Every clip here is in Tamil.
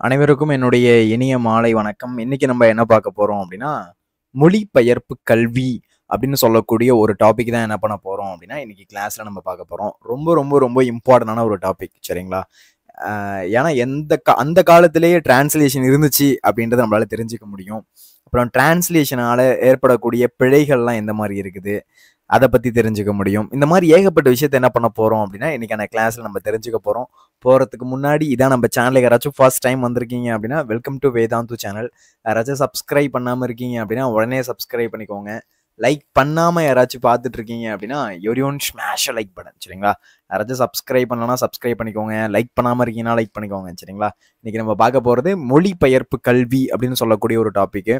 அனைவருக்கும் என்னுடைய இனிய மாலை வணக்கம். இன்னைக்கு நம்ம என்ன பார்க்க போறோம் அப்படின்னா, மொழிபெயர்ப்பு கல்வி அப்படின்னு சொல்லக்கூடிய ஒரு டாபிக் தான் என்ன பண்ண போறோம் அப்படின்னா, இன்னைக்கு கிளாஸ்ல நம்ம பார்க்க போறோம். ரொம்ப ரொம்ப ரொம்ப இம்பார்ட்டன்டான ஒரு டாபிக் சரிங்களா? ஏன்னா அந்த காலத்திலேயே டிரான்ஸ்லேஷன் இருந்துச்சு அப்படின்றத நம்மளால தெரிஞ்சுக்க முடியும். அப்புறம் டிரான்ஸ்லேஷனால ஏற்படக்கூடிய பிழைகள்லாம் எந்த மாதிரி இருக்குது, அதை பத்தி தெரிஞ்சுக்க முடியும். இந்த மாதிரி ஏகப்பட்ட விஷயத்த என்ன பண்ண போறோம் அப்படின்னா, இன்னைக்கான கிளாஸ்ல நம்ம தெரிஞ்சுக்க போறோம். போறதுக்கு முன்னாடி இதான் நம்ம சேனலுக்கு யாராச்சும் ஃபர்ஸ்ட் டைம் வந்திருக்கீங்க அப்படின்னா, வெல்கம் டு வேதாந்து சேனல். யாராச்சும் சப்ஸ்கிரைப் பண்ணாம இருக்கீங்க அப்படின்னா உடனே சப்ஸ்கிரைப் பண்ணிக்கோங்க. லைக் பண்ணாம யாராச்சும் பார்த்துட்டு இருக்கீங்க அப்படின்னா எவ்ரிஒன் ஸ்மாஷ் லைக் பட்டன் சரிங்களா? யாராச்சும் சப்ஸ்கிரைப் பண்ணலன்னா சப்ஸ்கிரைப் பண்ணிக்கோங்க. லைக் பண்ணாம இருக்கீங்கன்னா லைக் பண்ணிக்கோங்க சரிங்களா? இன்னைக்கு நம்ம பார்க்க போறது மொழிபெயர்ப்பு கல்வி அப்படின்னு சொல்லக்கூடிய ஒரு டாபிக்.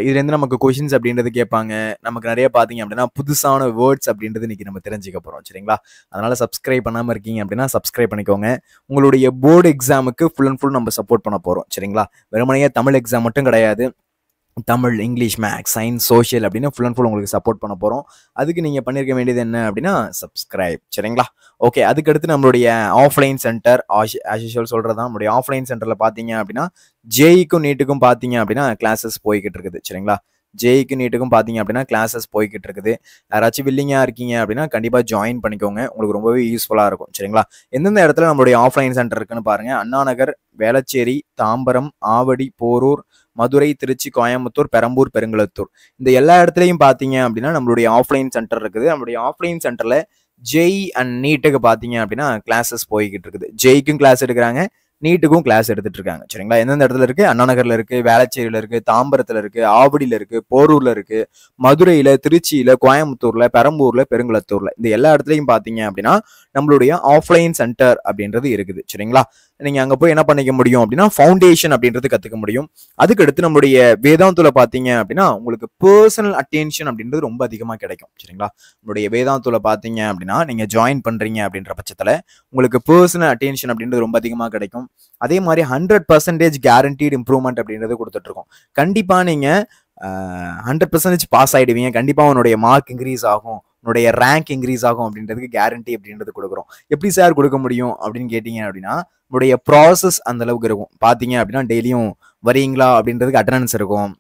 இதுலேருந்து நமக்கு கொஷின்ஸ் அப்படின்றது கேட்பாங்க. நமக்கு நிறைய பார்த்தீங்க அப்படின்னா புதுசான வேர்ட்ஸ் அப்படின்றது இன்னைக்கு நம்ம தெரிஞ்சுக்க போகிறோம் சரிங்களா? அதனால சப்ஸ்கிரைப் பண்ணாமல் இருக்கீங்க அப்படின்னா சப்ஸ்கிரைப் பண்ணிக்கோங்க. உங்களுடைய போர்டு எக்ஸாமுக்கு ஃபுல் அண்ட் ஃபுல் நம்ம சப்போர்ட் பண்ண போகிறோம் சரிங்களா? வெறுமனையே தமிழ் எக்ஸாம் மட்டும் கிடையாது. Tamil, English, maths, science, social அப்படின்னு ஃபுல் அண்ட் ஃபுல் உங்களுக்கு சப்போர்ட் பண்ண போகிறோம். அதுக்கு நீங்கள் பண்ணியிருக்க வேண்டியது என்ன அப்படின்னா சப்ஸ்கிரைப் சரிங்களா? ஓகே, அதுக்கடுத்து நம்மளுடைய ஆஃப்லைன் சென்டர் ஆஸ் யூஷுவல் சொல்கிறது தான். நம்மளுடைய ஆஃப்லைன் சென்டரில் பார்த்தீங்க அப்படின்னா ஜேஇக்கும் நீட்டுக்கும் பார்த்தீங்க அப்படின்னா கிளாஸஸ் போய்கிட்டு இருக்குது சரிங்களா? ஜேஇக்கு நீட்டுக்கும் பார்த்தீங்க அப்படின்னா கிளாஸஸ் போய்கிட்டு இருக்குது. யாராச்சும் வில்லிங்காக இருக்கீங்க அப்படின்னா கண்டிப்பாக ஜாயின் பண்ணிக்கோங்க. உங்களுக்கு ரொம்பவே யூஸ்ஃபுல்லாக இருக்கும் சரிங்களா? எந்தெந்த இடத்துல நம்மளுடைய ஆஃப்லைன் சென்டர் இருக்குன்னு பாருங்கள். அண்ணா நகர், வேளச்சேரி, தாம்பரம், ஆவடி, போரூர், மதுரை, திருச்சி, கோயம்புத்தூர், பெரம்பூர், பெருங்குளத்தூர், இந்த எல்லா இடத்துலையும் பார்த்தீங்க அப்படின்னா நம்மளுடைய ஆஃப்லைன் சென்டர் இருக்குது. நம்மளுடைய ஆஃப்லைன் சென்டரில் ஜேஇ அண்ட் நீட்டுக்கு பார்த்தீங்க அப்படின்னா கிளாஸஸ் போய்கிட்டு இருக்குது. ஜேஇக்கும் கிளாஸ் எடுக்கிறாங்க, நீட்டுக்கும் கிளாஸ் எடுத்துட்டு இருக்காங்க சரிங்களா? எந்தெந்த இடத்துல இருக்கு? அண்ணா நகர்ல இருக்கு, வேளச்சேரியில இருக்கு, தாம்பரத்துல இருக்கு, ஆவடியில இருக்கு, போரூர்ல இருக்கு, மதுரையில, திருச்சியில, கோயம்புத்தூர்ல, பெரம்பூர்ல, பெருங்குளத்தூர்ல, இந்த எல்லா இடத்துலையும் பார்த்தீங்க அப்படின்னா நம்மளுடைய ஆஃப்லைன் சென்டர் அப்படின்றது இருக்குது சரிங்களா? நீங்க அங்க போய் என்ன பண்ணிக்க முடியும் அப்படின்னா ஃபவுண்டேஷன் அப்படின்றது கத்துக்க முடியும். அதுக்கடுத்து நம்மளுடைய வேதாந்துல பார்த்தீங்க அப்படின்னா உங்களுக்கு பர்சனல் அட்டென்ஷன் அப்படின்றது ரொம்ப அதிகமாக கிடைக்கும் சரிங்களா? நம்மளுடைய வேதாந்துல பார்த்தீங்க அப்படின்னா நீங்க ஜாயின் பண்றீங்க அப்படின்ற பட்சத்தில் உங்களுக்கு பர்சனல் அட்டென்ஷன் அப்படின்றது ரொம்ப அதிகமாக கிடைக்கும். அதே மாதிரி 100% கேரண்டீட் இம்ப்ரூவ்மெண்ட் அப்படின்றது கொடுத்துட்டு இருக்கோம். கண்டிப்பா நீங்க 100% பாஸ் ஆயிடுவீங்க. கண்டிப்பா உன்னுடைய மார்க் இன்க்ரீஸ் ஆகும், உன்னுடைய ரேங்க் இன்க்ரீஸ் ஆகும் அப்படின்றதுக்கு கேரண்டி அப்படின்றது கொடுக்குறோம். எப்படி சார் கொடுக்க முடியும் அப்படின்னு கேட்டீங்க அப்படின்னா உங்களுடைய ப்ராசஸ் அந்த அளவுக்கு இருக்கும். பார்த்தீங்க அப்படின்னா டெய்லியும் வரீங்களா அப்படின்றதுக்கு அட்டண்டன்ஸ் இருக்கும்.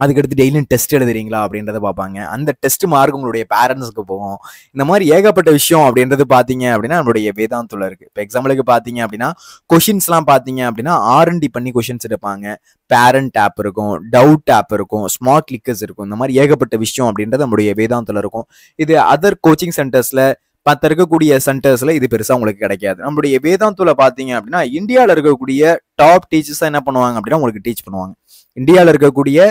அதுக்கடுத்து டெய்லியும் டெஸ்ட் எழுதுறீங்களா அப்படின்றத பார்ப்பாங்க. அந்த டெஸ்ட் மார்க் உங்களுடைய பேரண்ட்ஸுக்கு போகும். இந்த மாதிரி ஏகப்பட்ட விஷயம் அப்படின்றது பார்த்தீங்க அப்படின்னா நம்மளுடைய வேதாந்துல இருக்கு. இப்போ எக்ஸாம்பிளுக்கு பார்த்தீங்க அப்படின்னா கொஷின்ஸ்லாம் பார்த்தீங்க அப்படின்னா ஆர்என்டி பண்ணி கொஷின்ஸ் எடுப்பாங்க. பேரண்ட் ஆப் இருக்கும், டவுட் ஆப் இருக்கும், ஸ்மார்ட் கிளிக்கர்ஸ் இருக்கும். இந்த மாதிரி ஏகப்பட்ட விஷயம் அப்படின்றது நம்மளுடைய வேதாந்துல இருக்கும். இது அதர் கோச்சிங் சென்டர்ஸ்ல மற்ற இருக்கக்கூடிய சென்டர்ஸ்ல இது பெருசா உங்களுக்கு கிடைக்காது. நம்மளுடைய வேதாந்துல பார்த்தீங்க அப்படின்னா இந்தியாவில் இருக்கக்கூடிய டாப் டீச்சர்ஸ் என்ன பண்ணுவாங்க அப்படின்னா உங்களுக்கு டீச் பண்ணுவாங்க. இந்தியாவில் இருக்கக்கூடிய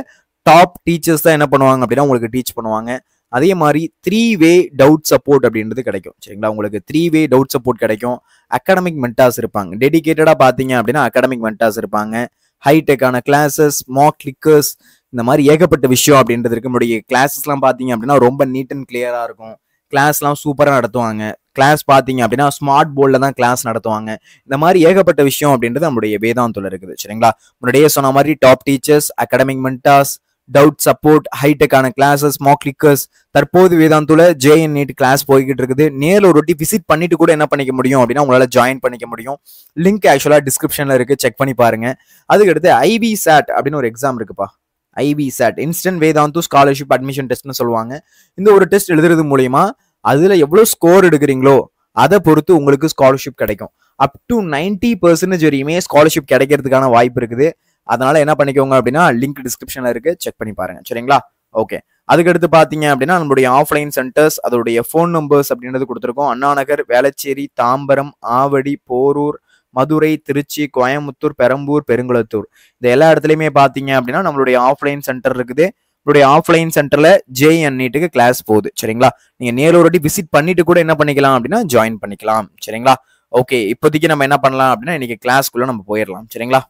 டாப் டீச்சர்ஸ் தான் என்ன பண்ணுவாங்க அப்படின்னா உங்களுக்கு டீச் பண்ணுவாங்க. அதே மாதிரி 3-வே டவுட் சப்போர்ட் அப்படின்றது கிடைக்கும் சரிங்களா? உங்களுக்கு 3-வே டவுட் சப்போர்ட் கிடைக்கும். அகாடமிக் மென்டார்ஸ் இருப்பாங்க. டெடிகேட்டடாக பார்த்தீங்க அப்படின்னா அகாடமிக் மென்டார்ஸ் இருப்பாங்க. ஹைடெக்கான கிளாஸஸ், மார்க் கிளிக்கர்ஸ், இந்த மாதிரி ஏகப்பட்ட விஷயம் அப்படின்றது இருக்கு. நம்மளுடைய கிளாஸஸ்லாம் பார்த்தீங்க அப்படின்னா ரொம்ப நீட் அண்ட் கிளியராக இருக்கும். கிளாஸ்லாம் சூப்பராக நடத்துவாங்க. கிளாஸ் பார்த்தீங்க அப்படின்னா ஸ்மார்ட் போர்டில் தான் கிளாஸ் நடத்துவாங்க. இந்த மாதிரி ஏகப்பட்ட விஷயம் அப்படின்றது நம்மளுடைய வேதாந்துல இருக்குது சரிங்களா? முன்னாடியே சொன்ன மாதிரி top teachers, academic mentors, doubt support, ஹைடெக்கான கிளாஸஸ், மார்க் கிளிக்கர்ஸ். தற்போது வேதாந்துல ஜேஎன் நீட் கிளாஸ் போய்கிட்டு இருக்குது. நேரில் ஒரு வாட்டி விசிட் பண்ணிட்டு கூட என்ன பண்ணிக்க முடியும் அப்படின்னா உங்களால ஜாயின் பண்ணிக்க முடியும். லிங்க் ஆக்சுவலா டிஸ்கிரிப்ஷன்ல இருக்கு, செக் பண்ணி பாருங்க. அதுக்கடுத்து ஐபி சாட் அப்படின்னு ஒரு எக்ஸாம் இருக்குப்பா. IP SAT, instant Vedantu scholarship admission டெஸ்ட்னு சொல்லுவாங்க. இந்த ஒரு டெஸ்ட் எழுதுறது மூலியமா அதுல எவ்வளவு ஸ்கோர் எடுக்கிறீங்களோ அதை பொறுத்து உங்களுக்கு ஸ்காலர்ஷிப் கிடைக்கும். அப் டு 90% வரையுமே ஸ்காலர்ஷிப் கிடைக்கிறதுக்கான வாய்ப்பு இருக்குது. அதனால என்ன பண்ணிக்கோங்க அப்படின்னா லிங்க் டிஸ்கிரிப்ஷன்ல இருக்கு, செக் பண்ணி பாருங்க சரிங்களா? ஓகே, அதுக்கடுத்து பார்த்தீங்க அப்படின்னா நம்மளுடைய ஆஃப்லைன் சென்டர்ஸ் அதோடைய ஃபோன் நம்பர்ஸ் அப்படின்றது கொடுத்துருக்கோம். அண்ணா நகர், வேளச்சேரி, தாம்பரம், ஆவடி, போரூர், மதுரை, திருச்சி, கோயம்புத்தூர், பெரம்பூர், பெருங்குளத்தூர், இந்த எல்லா இடத்துலையுமே பார்த்தீங்க அப்படின்னா நம்மளுடைய ஆஃப்லைன் சென்டர் இருக்குது. உங்களுடைய ஆஃப்லைன் சென்டர்ல ஜேஎன் நீட்டுக்கு கிளாஸ் போகுது சரிங்களா? நீங்க நேரில் ஒரு வாட்டி விசிட் பண்ணிட்டு கூட என்ன பண்ணிக்கலாம் அப்படின்னா ஜாயின் பண்ணிக்கலாம் சரிங்களா? ஓகே, இப்போதைக்கு நம்ம என்ன பண்ணலாம் அப்படின்னா இன்னைக்கு கிளாஸ்க்குள்ள நம்ம போயிடலாம் சரிங்களா?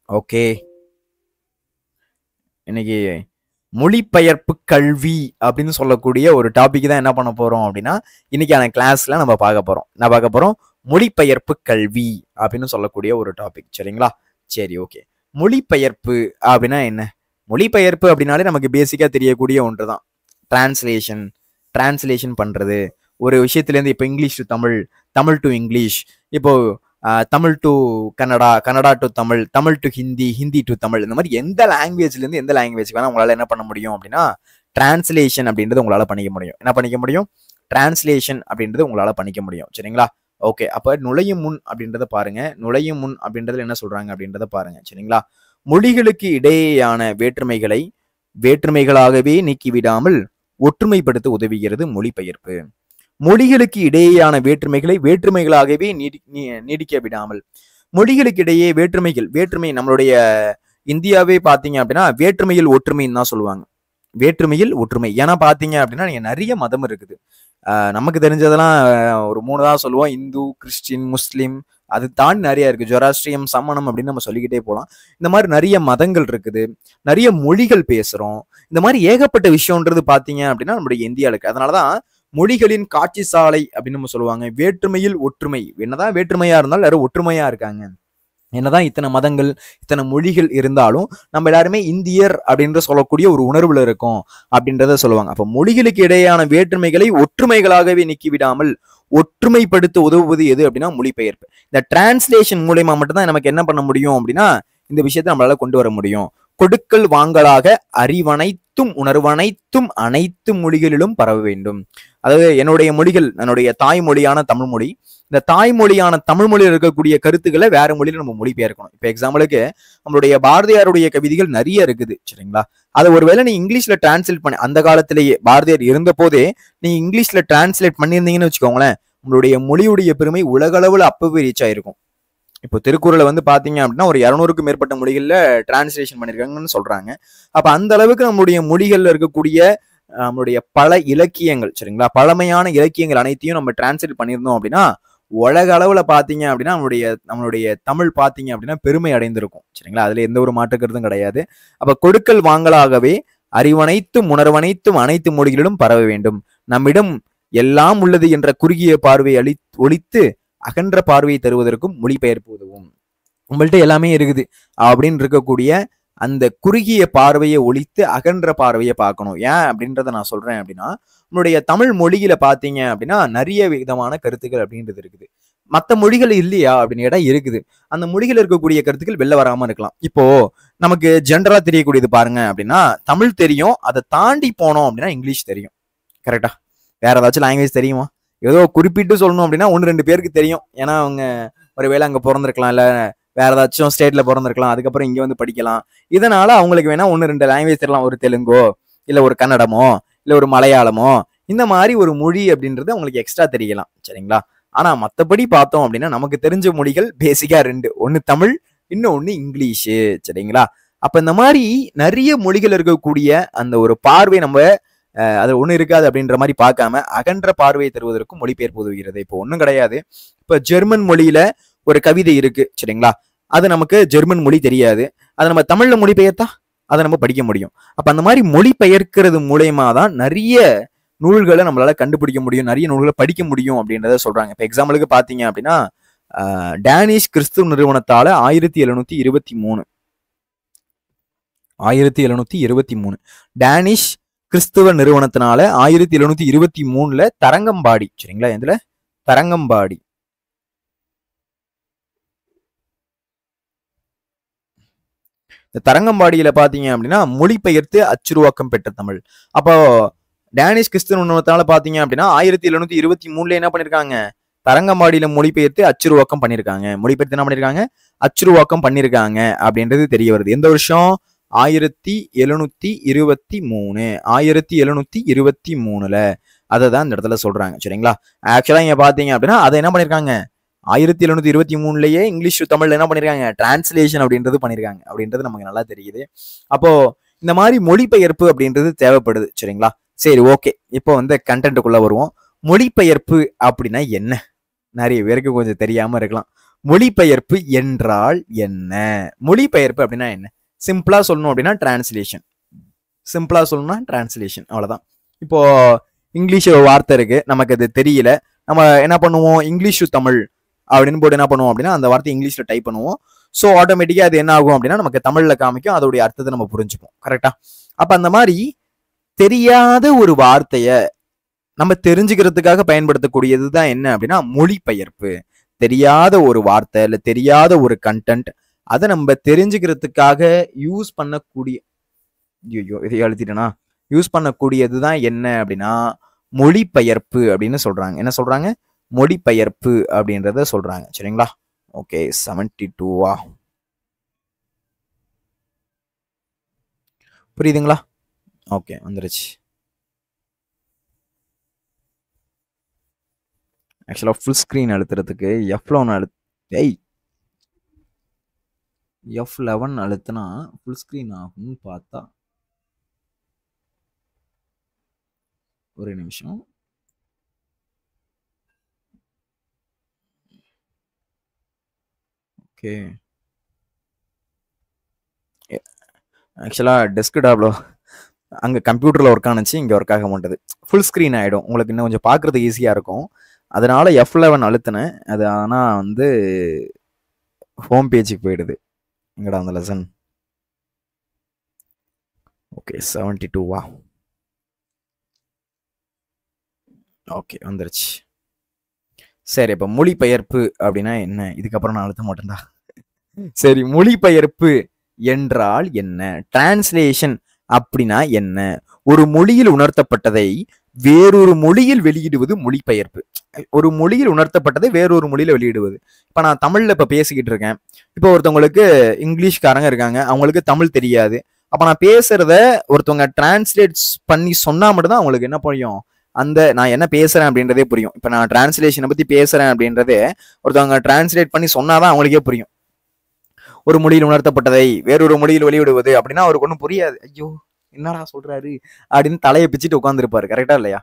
ஓகே, இன்னைக்கு மொழிபெயர்ப்பு கல்வி அப்படின்னு சொல்லக்கூடிய ஒரு டாபிக் தான் என்ன பண்ண போறோம் அப்படின்னா இன்னைக்கான கிளாஸ்ல நம்ம பார்க்க போறோம் மொழிபெயர்ப்பு கல்வி அப்படின்னு சொல்லக்கூடிய ஒரு டாபிக் சரிங்களா? சரி, ஓகே. மொழிபெயர்ப்பு அப்படின்னா என்ன? மொழிபெயர்ப்பு அப்படின்னாலே நமக்கு பேசிக்கா தெரியக்கூடிய ஒன்று தான். டிரான்ஸ்லேஷன் பண்றது ஒரு விஷயத்துலேருந்து. இப்போ English to Tamil, Tamil to English, இப்போ Tamil to Kannada, Kannada to Tamil, Tamil to Hindi, Hindi to Tamil, இந்த மாதிரி எந்த லாங்குவேஜ்லேருந்து எந்த லாங்குவேஜ் வேணால் உங்களால் என்ன பண்ண முடியும் அப்படின்னா டிரான்ஸ்லேஷன் அப்படின்றது உங்களால் பண்ணிக்க முடியும். என்ன பண்ணிக்க முடியும்? டிரான்ஸ்லேஷன் அப்படின்றது உங்களால் பண்ணிக்க முடியும். சரிங்களா? ஓகே, அப்போ நுழையும் முன் அப்படின்றத பாருங்க. நுழையும் முன் அப்படின்றதுல என்ன சொல்றாங்க அப்படின்றத பாருங்க. சரிங்களா? மொழிகளுக்கு இடையேயான வேற்றுமைகளாகவே நீக்கிவிடாமல் ஒற்றுமைப்படுத்த உதவுகிறது மொழிபெயர்ப்பு. மொழிகளுக்கு இடையேயான வேற்றுமைகளாகவே நீடிக்க விடாமல், மொழிகளுக்கு இடையே வேற்றுமை நம்மளுடைய இந்தியாவே பார்த்தீங்க அப்படின்னா வேற்றுமையில் ஒற்றுமைன்னு தான் சொல்லுவாங்க. வேற்றுமையில் ஒற்றுமை. ஏன்னா பார்த்தீங்க அப்படின்னா நீங்க நிறைய மதம் இருக்குது. நமக்கு தெரிஞ்சதெல்லாம் ஒரு 3 தான் சொல்லுவோம். இந்து, கிறிஸ்டின், முஸ்லீம், அது தாண்டி நிறைய இருக்கு. ஜொராஸ்ட்ரியம், சமணம் அப்படின்னு நம்ம சொல்லிக்கிட்டே போகலாம். இந்த மாதிரி நிறைய மதங்கள் இருக்குது, நிறைய மொழிகள் பேசுறோம். இந்த மாதிரி ஏகப்பட்ட விஷயம்ன்றது பார்த்தீங்க அப்படின்னா நம்மளுடைய இந்தியாவில் இருக்கு. அதனாலதான் மொழிகளின் காட்சி சாலை அப்படின்னு நம்ம சொல்லுவாங்க. வேற்றுமையில் ஒற்றுமை. என்னதான் வேற்றுமையா இருந்தாலும் எல்லாரும் ஒற்றுமையா இருக்காங்க. என்னதான் இத்தனை மதங்கள், இத்தனை மொழிகள் இருந்தாலும் நம்ம எல்லாருமே இந்தியர் அப்படின்ற சொல்லக்கூடிய ஒரு உணர்வுல இருக்கும் அப்படின்றத சொல்லுவாங்க. அப்ப மொழிகளுக்கு இடையேயான வேற்றுமைகளை ஒற்றுமைகளாகவே நீக்கிவிடாமல் ஒற்றுமைப்படுத்த உதவுவது எது அப்படின்னா மொழிபெயர்ப்பு. இந்த டிரான்ஸ்லேஷன் மூலயமா மட்டும்தான் நமக்கு என்ன பண்ண முடியும் அப்படின்னா இந்த விஷயத்தை நம்மளால கொண்டு வர முடியும். கொடுக்கல் வாங்கலாக அறிவனைத்தும் உணர்வனைத்தும் அனைத்து மொழிகளிலும் பரவ வேண்டும். அதாவது என்னுடைய தாய்மொழியான தமிழ்மொழி, இந்த தாய்மொழியான தமிழ்மொழியில் இருக்கக்கூடிய கருத்துக்களை வேற மொழியில நம்ம மொழிபெயர்க்கணும். இப்ப எக்ஸாம்பிளுக்கு நம்மளுடைய பாரதியாருடைய கவிதைகள் நிறைய இருக்குது. சரிங்களா? அதை ஒருவேளை நீ இங்கிலீஷ்ல டிரான்ஸ்லேட் பண்ணி, அந்த காலத்திலேயே பாரதியார் இருந்த போதே நீ இங்கிலீஷ்ல டிரான்ஸ்லேட் பண்ணியிருந்தீங்கன்னு வச்சுக்கோங்களேன், உங்களுடைய மொழியுடைய பெருமை உலகளவுல அப்பவே ரீச் ஆயிருக்கும். இப்போ திருக்குறளை பாத்தீங்க அப்படின்னா ஒரு 200க்கும் மேற்பட்ட மொழிகள்ல டிரான்ஸ்லேஷன் பண்ணிருக்காங்கன்னு சொல்றாங்க. அப்ப அந்த அளவுக்கு நம்மளுடைய மொழிகள்ல இருக்கக்கூடிய நம்மளுடைய பல இலக்கியங்கள், சரிங்களா, பழமையான இலக்கியங்கள் அனைத்தையும் நம்ம டிரான்ஸ்லேட் பண்ணியிருந்தோம் அப்படின்னா உலக அளவுல பாத்தீங்க அப்படின்னா நம்மளுடைய தமிழ் பாத்தீங்க அப்படின்னா பெருமை அடைந்திருக்கும். சரிங்களா? அதுல எந்த ஒரு மாற்றுக்கிறதும் கிடையாது. அப்ப கொடுக்கல் வாங்கலாகவே அறிவனைத்தும் உணர்வனைத்தும் அனைத்து மொழிகளிலும் பரவ வேண்டும். நம்மிடம் எல்லாம் உள்ளது என்ற குறுகிய பார்வையை ஒழித்து அகன்ற பார்வையை தருவதற்கும் மொழிபெயர்ப்பு உதவும். உங்கள்கிட்ட எல்லாமே இருக்குது அப்படின்னு இருக்கக்கூடிய அந்த குறுகிய பார்வையை ஒழித்து அகன்ற பார்வையை பார்க்கணும். ஏன் அப்படின்றத நான் சொல்றேன் அப்படின்னா நம்மளுடைய தமிழ் மொழியில பாத்தீங்க அப்படின்னா நிறைய விதமான கருத்துக்கள் அப்படின்றது இருக்குது. மற்ற மொழிகள் இல்லையா அப்படின்னு கேட்டா இருக்குது. அந்த மொழிகள் இருக்கக்கூடிய கருத்துக்கள் வெளில வராம இருக்கலாம். இப்போ நமக்கு ஜென்ரலா தெரியக்கூடியது பாருங்க அப்படின்னா தமிழ் தெரியும், அதை தாண்டி போனோம் அப்படின்னா இங்கிலீஷ் தெரியும். கரெக்டா? வேற ஏதாச்சும் லாங்குவேஜ் தெரியுமா? ஏதோ குறிப்பிட்டு சொல்லணும் அப்படின்னா 1-2 பேருக்கு தெரியும். ஏன்னா அவங்க ஒருவேளை அங்க பிறந்திருக்கலாம், இல்ல வேற ஏதாச்சும் ஸ்டேட்ல பிறந்திருக்கலாம், அதுக்கப்புறம் இங்க படிக்கலாம். இதனால அவங்களுக்கு வேணா 1-2 லாங்குவேஜ் தெரியலாம். ஒரு தெலுங்கோ, இல்ல ஒரு கன்னடமோ, இல்ல ஒரு மலையாளமோ, இந்த மாதிரி ஒரு மொழி அப்படின்றது அவங்களுக்கு எக்ஸ்ட்ரா தெரியலாம். சரிங்களா? ஆனா மத்தபடி பார்த்தோம் அப்படின்னா நமக்கு தெரிஞ்ச மொழிகள் பேசிக்கா 2. ஒன்னு தமிழ், இன்னொன்னு இங்கிலீஷு. சரிங்களா? அப்ப இந்த மாதிரி நிறைய மொழிகள் இருக்கக்கூடிய அந்த ஒரு பார்வை நம்ம அது ஒண்ணு இருக்காது அப்படின்ற மாதிரி பார்க்காம அகன்ற பார்வையை தருவதற்கும் மொழிபெயர்ப்பு உதவுகிறது. இப்போ ஒன்றும் கிடையாது. இப்ப ஜெர்மன் மொழியில ஒரு கவிதை இருக்கு. சரிங்களா? அது நமக்கு ஜெர்மன் மொழி தெரியாது. அதை நம்ம தமிழ்ல மொழிபெயர்த்தா அதை நம்ம படிக்க முடியும். அப்ப அந்த மாதிரி மொழிபெயர்க்கிறது மூலயமா தான் நிறைய நூல்களை நம்மளால கண்டுபிடிக்க முடியும், நிறைய நூல்களை படிக்க முடியும் அப்படின்றத சொல்றாங்க. இப்ப எக்ஸாம்பிளுக்கு பாத்தீங்க அப்படின்னா டேனிஷ் கிறிஸ்துவ நிறுவனத்தால 1723 டேனிஷ் கிறிஸ்துவ நிறுவனத்தினால 1723 தரங்கம்பாடி. சரிங்களா? இதுல தரங்கம்பாடி இந்த தரங்கம்பாடியில பாத்தீங்க அப்படின்னா மொழிபெயர்த்து அச்சுருவாக்கம் பெற்ற தமிழ். அப்போ டேனிஷ் கிறிஸ்துவ நிறுவனத்தினால பாத்தீங்க அப்படின்னா 1723 என்ன பண்ணிருக்காங்க? தரங்கம்பாடியில மொழிபெயர்த்து அச்சுருவாக்கம் பண்ணிருக்காங்க. மொழிபெயர்த்து என்ன பண்ணிருக்காங்க? அச்சுருவாக்கம் பண்ணிருக்காங்க அப்படின்றது தெரிய வருது. எந்த வருஷம்? 1723 அதை தான் இந்த இடத்துல சொல்றாங்க. சரிங்களா? ஆக்சுவலா இங்க பாத்தீங்க அப்படின்னா அதை என்ன பண்ணிருக்காங்க? 1723 இங்கிலீஷ் தமிழ்ல என்ன பண்ணிருக்காங்க? டிரான்ஸ்லேஷன் அப்படின்றது பண்ணிருக்காங்க அப்படின்றது நமக்கு நல்லா தெரியுது. அப்போ இந்த மாதிரி மொழிபெயர்ப்பு அப்படின்றது தேவைப்படுது. சரிங்களா? சரி, ஓகே. இப்போ கண்டென்ட்டுக்குள்ள வருவோம். மொழிபெயர்ப்பு அப்படின்னா என்ன? நிறைய பேருக்கு கொஞ்சம் தெரியாம இருக்கலாம். மொழிபெயர்ப்பு என்றால் என்ன? மொழிபெயர்ப்பு அப்படின்னா என்ன? சிம்பிளா சொல்லணும் அப்படின்னா டிரான்ஸ்லேஷன். அவ்வளவுதான். இப்போ இங்கிலீஷ் ஒரு வார்த்தை இருக்கு, நமக்கு அது தெரியல, நம்ம என்ன பண்ணுவோம்? இங்கிலீஷ் தமிழ் அப்படின்னு போட்டு என்ன பண்ணுவோம் அப்படின்னா அந்த வார்த்தை இங்கிலீஷ்ல டைப் பண்ணுவோம். ஸோ ஆட்டோமேட்டிக்கா அது என்ன ஆகும் அப்படின்னா நமக்கு தமிழ்ல காமிக்கும், அதோடைய அர்த்தத்தை நம்ம புரிஞ்சுப்போம். கரெக்டா? அப்ப அந்த மாதிரி தெரியாத ஒரு வார்த்தைய நம்ம தெரிஞ்சுக்கிறதுக்காக பயன்படுத்தக்கூடியது தான் என்ன அப்படின்னா மொழிபெயர்ப்பு. தெரியாத ஒரு வார்த்தை இல்லை தெரியாத ஒரு கண்டென்ட் அதை நம்ம தெரிஞ்சுக்கிறதுக்காக யூஸ் பண்ணக்கூடிய இதை அழுத்திட்டேனா யூஸ் பண்ணக்கூடியதுதான் என்ன அப்படின்னா மொழிபெயர்ப்பு அப்படின்னு சொல்றாங்க. என்ன சொல்றாங்க? மொழிபெயர்ப்பு அப்படின்றத சொல்றாங்க. சரிங்களா? ஓகே, 72வா புரியுதுங்களா? ஓகே, வந்துருச்சு. ஆக்சுவலா ஃபுல் ஸ்கிரீன் அழுத்துறதுக்கு F11 F11 அழுத்தினா ஃபுல் ஸ்கிரீன் ஆகும்னு பார்த்தா ஒரு நிமிஷம். ஓகே, ஆக்சுவலா டெஸ்க்டாப்ல அங்கே கம்ப்யூட்டரில் ஒர்க் ஆனிச்சு, இங்கே ஒர்க் ஆக மாட்டேது. ஃபுல் ஸ்க்ரீன் ஆகிடும், உங்களுக்கு இன்னும் கொஞ்சம் பார்க்குறதுக்கு ஈஸியாக இருக்கும். அதனால F11 அழுத்தினேன். அது ஆனால் வந்து ஹோம் பேஜுக்கு போயிடுது. எங்கடா அந்த லெசன்? ஓகே, 72வா? ஓகே, வந்துருச்சு. சரி, இப்போ மொழிபெயர்ப்பு அப்படின்னா என்ன? இதுக்கப்புறம் நான் அழுத்த மாட்டேன்டா. சரி, மொழிபெயர்ப்பு என்றால் என்ன? டிரான்ஸ்லேஷன் அப்படின்னா என்ன? ஒரு மொழியில் உணர்த்தப்பட்டதை வேறொரு மொழியில் வெளியிடுவது மொழிபெயர்ப்பு. ஒரு மொழியில் உணர்த்தப்பட்டதை வேறொரு மொழியில வெளியிடுவது. இப்ப நான் தமிழ்ல இப்ப பேசிக்கிட்டு இருக்கேன். இப்போ ஒருத்தவங்களுக்கு இங்கிலீஷ்காரங்க இருக்காங்க, அவங்களுக்கு தமிழ் தெரியாது. அப்ப நான் பேசுறத ஒருத்தவங்க டிரான்ஸ்லேட் பண்ணி சொன்னா மட்டும்தான் அவங்களுக்கு என்ன புரியும், அந்த நான் என்ன பேசுறேன் அப்படின்றதே புரியும். இப்ப நான் டிரான்ஸ்லேஷனை பத்தி பேசுறேன் அப்படின்றதே ஒருத்தவங்க டிரான்ஸ்லேட் பண்ணி சொன்னாதான் அவங்களுக்கே புரியும். ஒரு மொழியில் உணர்த்தப்பட்டதை வேறொரு மொழியில் வெளியிடுவது அப்படின்னா அவருக்கு ஒன்றும் புரியாது. ஐயோ என்னடா சொல்றாரு அப்படின்னு தலையை பிச்சுட்டு உட்காந்துருப்பாரு. கரெக்டா இல்லையா?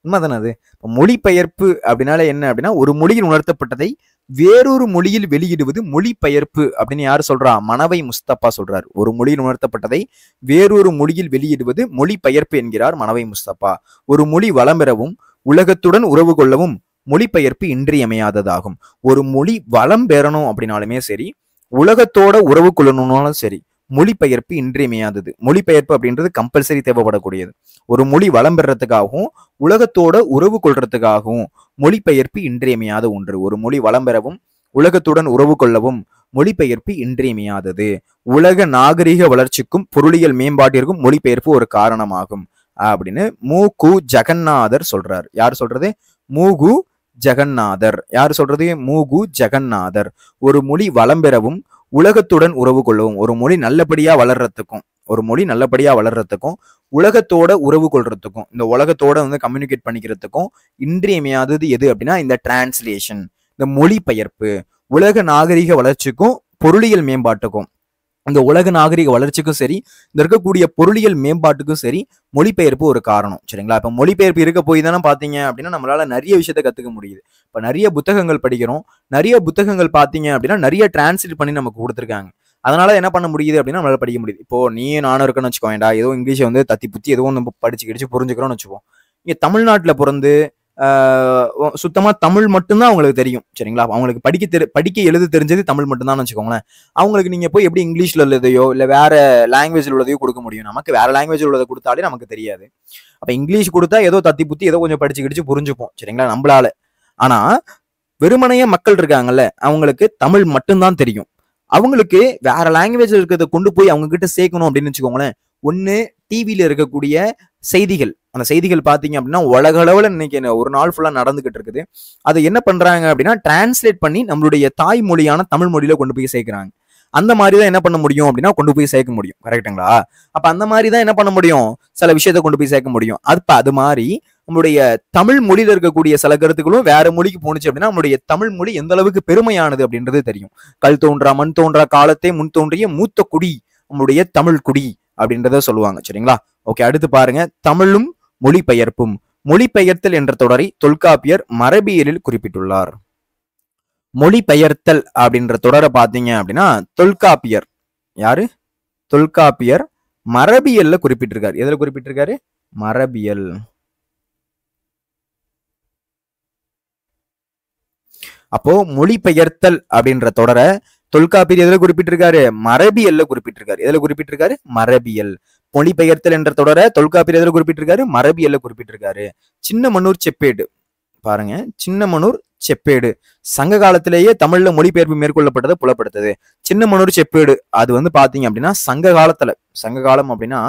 உண்மைதானே அது? இப்போ மொழிபெயர்ப்பு அப்படின்னால என்ன அப்படின்னா ஒரு மொழியில் உணர்த்தப்பட்டதை வேறொரு மொழியில் வெளியிடுவது மொழிபெயர்ப்பு அப்படின்னு யாரு சொல்றா? மனவை முஸ்தபா சொல்றாரு. ஒரு மொழியில் உணர்த்தப்பட்டதை வேறொரு மொழியில் வெளியிடுவது மொழிபெயர்ப்பு என்கிறார் மனவை முஸ்தபா. ஒரு மொழி வளம் பெறவும் உலகத்துடன் உறவு கொள்ளவும் மொழிபெயர்ப்பு இன்றியமையாததாகும். ஒரு மொழி வளம் பெறணும் அப்படின்னாலுமே சரி, உலகத்தோட உறவு கொள்ளணும்னாலும் சரி, மொழிபெயர்ப்பு இன்றியமையாதது. மொழிபெயர்ப்பு அப்படின்றது கம்பல்சரி தேவைப்படக்கூடியது. ஒரு மொழி வளம் பெறறதுக்காகவும் உலகத்தோட உறவு கொள்றதுக்காகவும் மொழிபெயர்ப்பு இன்றியமையாத ஒன்று. ஒரு மொழி வளம் பெறவும் உலகத்துடன் உறவு கொள்ளவும் மொழிபெயர்ப்பு இன்றியமையாதது. உலக நாகரிக வளர்ச்சிக்கும் பொருளியல் மேம்பாட்டிற்கும் மொழிபெயர்ப்பு ஒரு காரணமாகும் அப்படின்னு மு.கு. ஜெகநாதர் சொல்றார். யார் சொல்றது? மு.கு. ஜெகநாதர். யார் சொல்றது? மு.கு. ஜெகநாதர். ஒரு மொழி வளம் பெறவும் உலகத்துடன் உறவு கொள்ளவும், ஒரு மொழி நல்லபடியா வளர்றதுக்கும் உலகத்தோட உறவு கொள்றதுக்கும், இந்த உலகத்தோட வந்து கம்யூனிகேட் பண்ணிக்கிறதுக்கும் இன்றியமையாதது எது அப்படின்னா இந்த டிரான்ஸ்லேஷன், இந்த மொழிபெயர்ப்பு. உலக நாகரிக வளர்ச்சிக்கும் பொருளியல் மேம்பாட்டுக்கும், இந்த உலக நாகரிக வளர்ச்சிக்கும் சரி, இந்த இருக்கக்கூடிய பொருளியல் மேம்பாட்டுக்கும் சரி மொழிபெயர்ப்பு ஒரு காரணம். சரிங்களா? இப்ப மொழிபெயர்ப்பு இருக்க போய் தானே பாத்தீங்க அப்படின்னா நம்மளால நிறைய விஷயத்த கத்துக்க முடியுது. இப்ப நிறைய புத்தகங்கள் படிக்கிறோம், நிறைய புத்தகங்கள் பாத்தீங்க அப்படின்னா நிறைய டிரான்ஸ்லேட் பண்ணி நமக்கு கொடுத்துருக்காங்க. அதனால என்ன பண்ண முடியுது அப்படின்னா நம்மளால படிக்க முடியுது. இப்போ நீயும் நானும் இருக்குன்னு வச்சுக்கோண்டா, ஏதோ இங்கிலீஷை வந்து தத்தி புத்தி ஏதோ நம்ம படிச்சு கிடிச்சு புரிஞ்சுக்கிறோம்னு வச்சுப்போம். இங்க தமிழ்நாட்டுல பிறந்து சுத்தமா தமிழ் மட்டும்தான் அவங்களுக்கு தெரியும். சரிங்களா? அவங்களுக்கு படிக்க எழுத தெரிஞ்சது தமிழ் மட்டும்தான் வச்சுக்கோங்களேன். அவங்களுக்கு நீங்க போய் எப்படி இங்கிலீஷ்ல உள்ளதையோ இல்ல வேற லாங்குவேஜ்ல உள்ளதையோ கொடுக்க முடியும்? நமக்கு வேற லாங்குவேஜ் உள்ளதை கொடுத்தாலே நமக்கு தெரியாது. அப்ப இங்கிலீஷ் கொடுத்தா ஏதோ தத்தி புத்தி ஏதோ கொஞ்சம் படிச்சு கிடிச்சு புரிஞ்சுப்போம். சரிங்களா? நம்மளால. ஆனா வெறுமனைய மக்கள் இருக்காங்கல்ல, அவங்களுக்கு தமிழ் மட்டும்தான் தெரியும். அவங்களுக்கு வேற லாங்குவேஜ்ல இருக்கிறத கொண்டு போய் அவங்க கிட்ட சேர்க்கணும் அப்படின்னு வச்சுக்கோங்களேன். ஒன்னு டிவியில இருக்கக்கூடிய செய்திகள், அந்த செய்திகள் பாத்தீங்க அப்படின்னா உலக அளவுல இன்னைக்கு ஒரு நாள் ஃபுல்லா நடந்துகிட்டு இருக்குது. அதை என்ன பண்றாங்க அப்படின்னா டிரான்ஸ்லேட் பண்ணி நம்மளுடைய தாய்மொழியான தமிழ் மொழியில கொண்டு போய் சேர்க்கிறாங்க. அந்த மாதிரிதான் என்ன பண்ண முடியும் அப்படின்னா கொண்டு போய் சேர்க்க முடியும். கரெக்டுங்களா? அப்ப அந்த மாதிரிதான் என்ன பண்ண முடியும், சில விஷயத்த கொண்டு போய் சேர்க்க முடியும். அது மாதிரி நம்மளுடைய தமிழ் மொழியில இருக்கக்கூடிய சில கருத்துக்களும் வேற மொழிக்கு போனுச்சு அப்படின்னா நம்மளுடைய தமிழ் மொழி எந்த அளவுக்கு பெருமையானது அப்படின்றது தெரியும். கல் தோன்றா மண் தோன்றா காலத்தை முன் தோன்றிய மூத்த குடி நம்மளுடைய தமிழ் குடி அப்படின்றத சொல்லுவாங்க. சரிங்களா? ஓகே, அடுத்து பாருங்க. தமிழும் மொழிபெயர்ப்பும். மொழிபெயர்த்தல் என்ற தொடரை தொல்காப்பியர் மரபியலில் குறிப்பிட்டுள்ளார். மொழிபெயர்த்தல் அப்படின்ற தொடரை பாத்தீங்க அப்படின்னா தொல்காப்பியர், யாரு? தொல்காப்பியர் மரபியல்ல குறிப்பிட்டிருக்காரு. எதுல குறிப்பிட்டிருக்காரு? மரபியல். அப்போ மொழிபெயர்த்தல் அப்படின்ற தொடரை தொல்காப்பியர் எதுல குறிப்பிட்டிருக்காரு? மரபியல்ல குறிப்பிட்டிருக்காரு. எதுல குறிப்பிட்டிருக்காரு? மரபியல். மொழிபெயர்த்தல் என்ற தொடரை தொல்காப்பியர் எதுல குறிப்பிட்டிருக்காரு? மரபியல்ல குறிப்பிட்டிருக்காரு. சின்னமனூர் செப்பேடு பாருங்க. சின்னமனூர் செப்பேடு சங்க காலத்திலேயே தமிழ்ல மொழிபெயர்ப்பு மேற்கொள்ளப்பட்டதை புலப்படுத்துது. சின்னமனூர் செப்பேடு அது வந்து பாத்தீங்க அப்படின்னா சங்க காலம் அப்படின்னா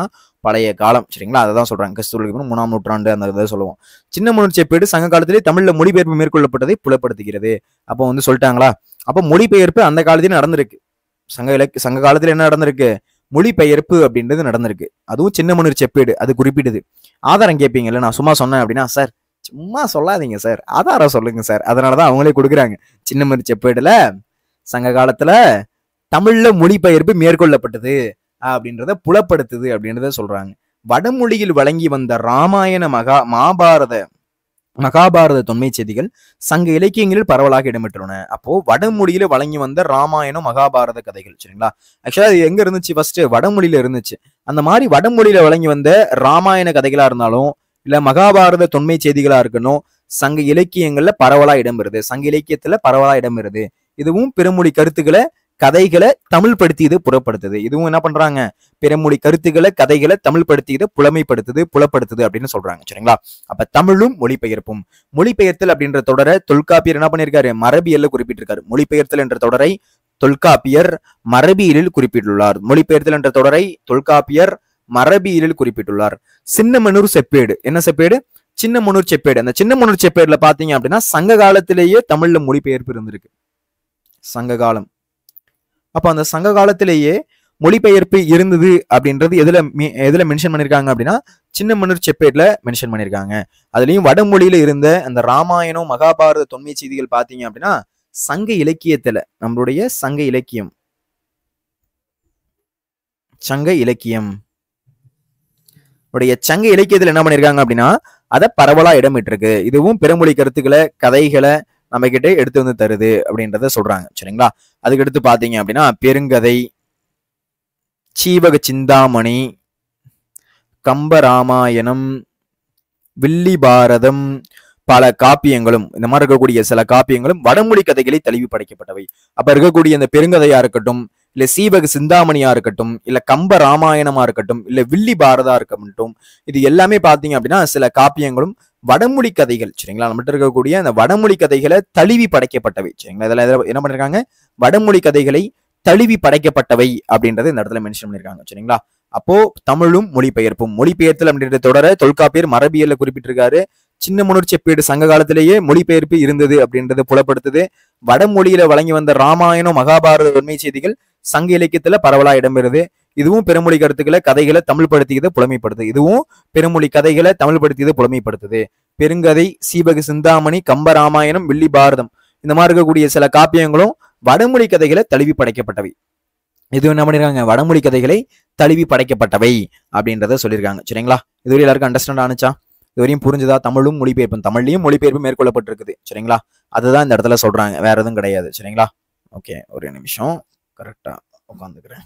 பழைய காலம், சரிங்களா? அதான் சொல்றாங்க, கிறிஸ்துவுக்கு 3ஆம் நூற்றாண்டு அந்த இதை சொல்லுவோம். சின்னமனூர் செப்பேடு சங்க காலத்திலே தமிழ்ல மொழிபெயர்ப்பு மேற்கொள்ளப்பட்டதை புலப்படுத்துகிறது. அப்போ வந்து சொல்லிட்டாங்களா? அப்போ மொழிபெயர்ப்பு அந்த காலத்திலே நடந்திருக்கு. சங்க காலத்துல என்ன நடந்திருக்கு? மொழிபெயர்ப்பு அப்படின்றது நடந்திருக்கு. அதுவும் சின்னமனூர் செப்பேடு அது குறிப்பிடுது. ஆதாரம் கேட்பீங்கல்ல, நான் சும்மா சொன்னேன் அப்படின்னா, சார் சும்மா சொல்லாதீங்க சார், ஆதாரம் சொல்லுங்க சார். அதனாலதான் அவங்களே கொடுக்குறாங்க. சின்னமனூர் செப்பேடுல சங்க காலத்துல தமிழ்ல மொழிபெயர்ப்பு மேற்கொள்ளப்பட்டது அப்படின்றத புலப்படுத்துது அப்படின்றத சொல்றாங்க. வடமொழியில் வழங்கி வந்த ராமாயண மகாபாரத தொன்மை செய்திகள் சங்க இலக்கியங்களில் பரவலாக இடம்பெற்றுள்ளன. அப்போ வடமொழியில வழங்கி வந்த ராமாயணம் மகாபாரத கதைகள், சரிங்களா? ஆக்சுவலா அது எங்க இருந்துச்சு? ஃபர்ஸ்ட் வடமொழியில இருந்துச்சு. அந்த மாதிரி வடமொழியில வழங்கி வந்த ராமாயண கதைகளா இருந்தாலும் இல்ல மகாபாரத தொன்மை செய்திகளா இருக்கணும், சங்க இலக்கியங்கள்ல பரவலா இடம்பெறுது, சங்க இலக்கியத்துல பரவலா இடம்பெறுது. இதுவும் பிறமொழி கருத்துக்களை கதைகளை தமிழ் படுத்தி இது புறப்படுத்துது. இதுவும் என்ன பண்றாங்க? பிறமொழி கருத்துக்களை கதைகளை தமிழ் படுத்தி இதை புலப்படுத்துது அப்படின்னு சொல்றாங்க, சரிங்களா? அப்ப தமிழும் மொழிபெயர்ப்பும். மொழிபெயர்த்தல் அப்படின்ற தொடரை தொல்காப்பியர் என்ன பண்ணிருக்காரு? மரபியல்ல குறிப்பிட்டிருக்காரு. மொழிபெயர்த்தல் என்ற தொடரை தொல்காப்பியர் மரபியலில் குறிப்பிட்டுள்ளார். மொழிபெயர்த்தல் என்ற தொடரை தொல்காப்பியர் மரபியலில் குறிப்பிட்டுள்ளார். சின்னமனூர் செப்பேடு என்ன செப்பேடு? சின்னமனூர் செப்பேடு. அந்த சின்னமனூர் செப்பேடுல பாத்தீங்க அப்படின்னா சங்க காலத்திலேயே தமிழ்ல மொழிபெயர்ப்பு இருந்திருக்கு. சங்க காலம். அப்ப அந்த சங்க காலத்திலேயே மொழிபெயர்ப்பு இருந்தது அப்படின்றது எதுல மென்ஷன் பண்ணிருக்காங்க அப்படின்னா சின்னமனூர் செப்பேட்ல மென்ஷன் பண்ணிருக்காங்க. அதுலயும் வடமொழியில இருந்த அந்த ராமாயணம் மகாபாரத தொன்மை செய்திகள் பாத்தீங்க அப்படின்னா சங்க இலக்கியத்துல நம்மளுடைய சங்க இலக்கியத்துல என்ன பண்ணிருக்காங்க அப்படின்னா அதை பரவலா இடம்பெற்றிருக்கு. இதுவும் பிறமொழி கருத்துக்களை கதைகளை நம்ம கிட்ட எடுத்து வந்து தருது அப்படின்றத சொல்றாங்க, சரிங்களா? அதுக்கடுத்து பாத்தீங்க அப்படின்னா பெருங்கதை, சீவக சிந்தாமணி, கம்பராமாயணம், வில்லி பாரதம், பல காப்பியங்களும் இந்த மாதிரி இருக்கக்கூடிய சில காப்பியங்களும் வடமொழி கதைகளை தழுவி படைக்கப்பட்டவை. அப்ப இருக்கக்கூடிய இந்த பெருங்கதையா இருக்கட்டும், இல்ல சீவக சிந்தாமணியா இருக்கட்டும், இல்ல கம்ப ராமாயணமா இருக்கட்டும், இல்ல வில்லி பாரதா இருக்கட்டும், இது எல்லாமே பாத்தீங்க அப்படின்னா சில காப்பியங்களும் வடமொழி கதைகள், சரிங்களா? நம்மகிட்ட இருக்கக்கூடிய அந்த வடமொழி கதைகளை தழுவி படைக்கப்பட்டவை, சரிங்களா? இதெல்லாம் என்ன பண்ணிருக்காங்க? வடமொழி கதைகளை தழுவி படைக்கப்பட்டவை அப்படின்றத இந்த இடத்துல மென்ஷன் பண்ணிருக்காங்க, சரிங்களா? அப்போ தமிழும் மொழிபெயர்ப்பும். மொழிபெயர்த்தல் அப்படின்ற தொடர தொல்காப்பியர் மரபியல்ல குறிப்பிட்டிருக்காரு. சின்னமனூர் செப்பேடு சங்க காலத்திலேயே மொழிபெயர்ப்பு இருந்தது அப்படின்றது புலப்படுத்துது. வடமொழியில வழங்கி வந்த ராமாயணம் மகாபாரத உண்மை செய்திகள் சங்க இலக்கியத்துல பரவலா இடம்பெறுது. இதுவும் பிறமொழி கருத்துக்களை கதைகளை தமிழ் படுத்தியதை புலமைப்படுத்துது. இதுவும் பிறமொழி கதைகளை தமிழ் படுத்தியதை புலமைப்படுத்துது. பெருங்கதை, சீவக சிந்தாமணி, கம்பராமாயணம், வில்லி பாரதம் இந்த மாதிரி இருக்கக்கூடிய சில காப்பியங்களும் வடமொழி கதைகளை தழுவி படைக்கப்பட்டவை. இது என்ன பண்ணிருக்காங்க? வடமொழி கதைகளை தழுவி படைக்கப்பட்டவை அப்படின்றத சொல்லியிருக்காங்க, சரிங்களா? இதுவரை எல்லாருக்கும் அண்டர்ஸ்டாண்ட் ஆனிச்சா? இதுவரையும் புரிஞ்சுதா? தமிழும் மொழிபெயர்ப்பும், தமிழ்லையும் மொழிபெயர்ப்பு மேற்கொள்ளப்பட்டிருக்குது, சரிங்களா? அதுதான் இந்த இடத்துல சொல்றாங்க, வேற எதுவும் கிடையாது, சரிங்களா? ஓகே, ஒரு நிமிஷம் கரெக்டா உட்காந்துக்கிறேன்.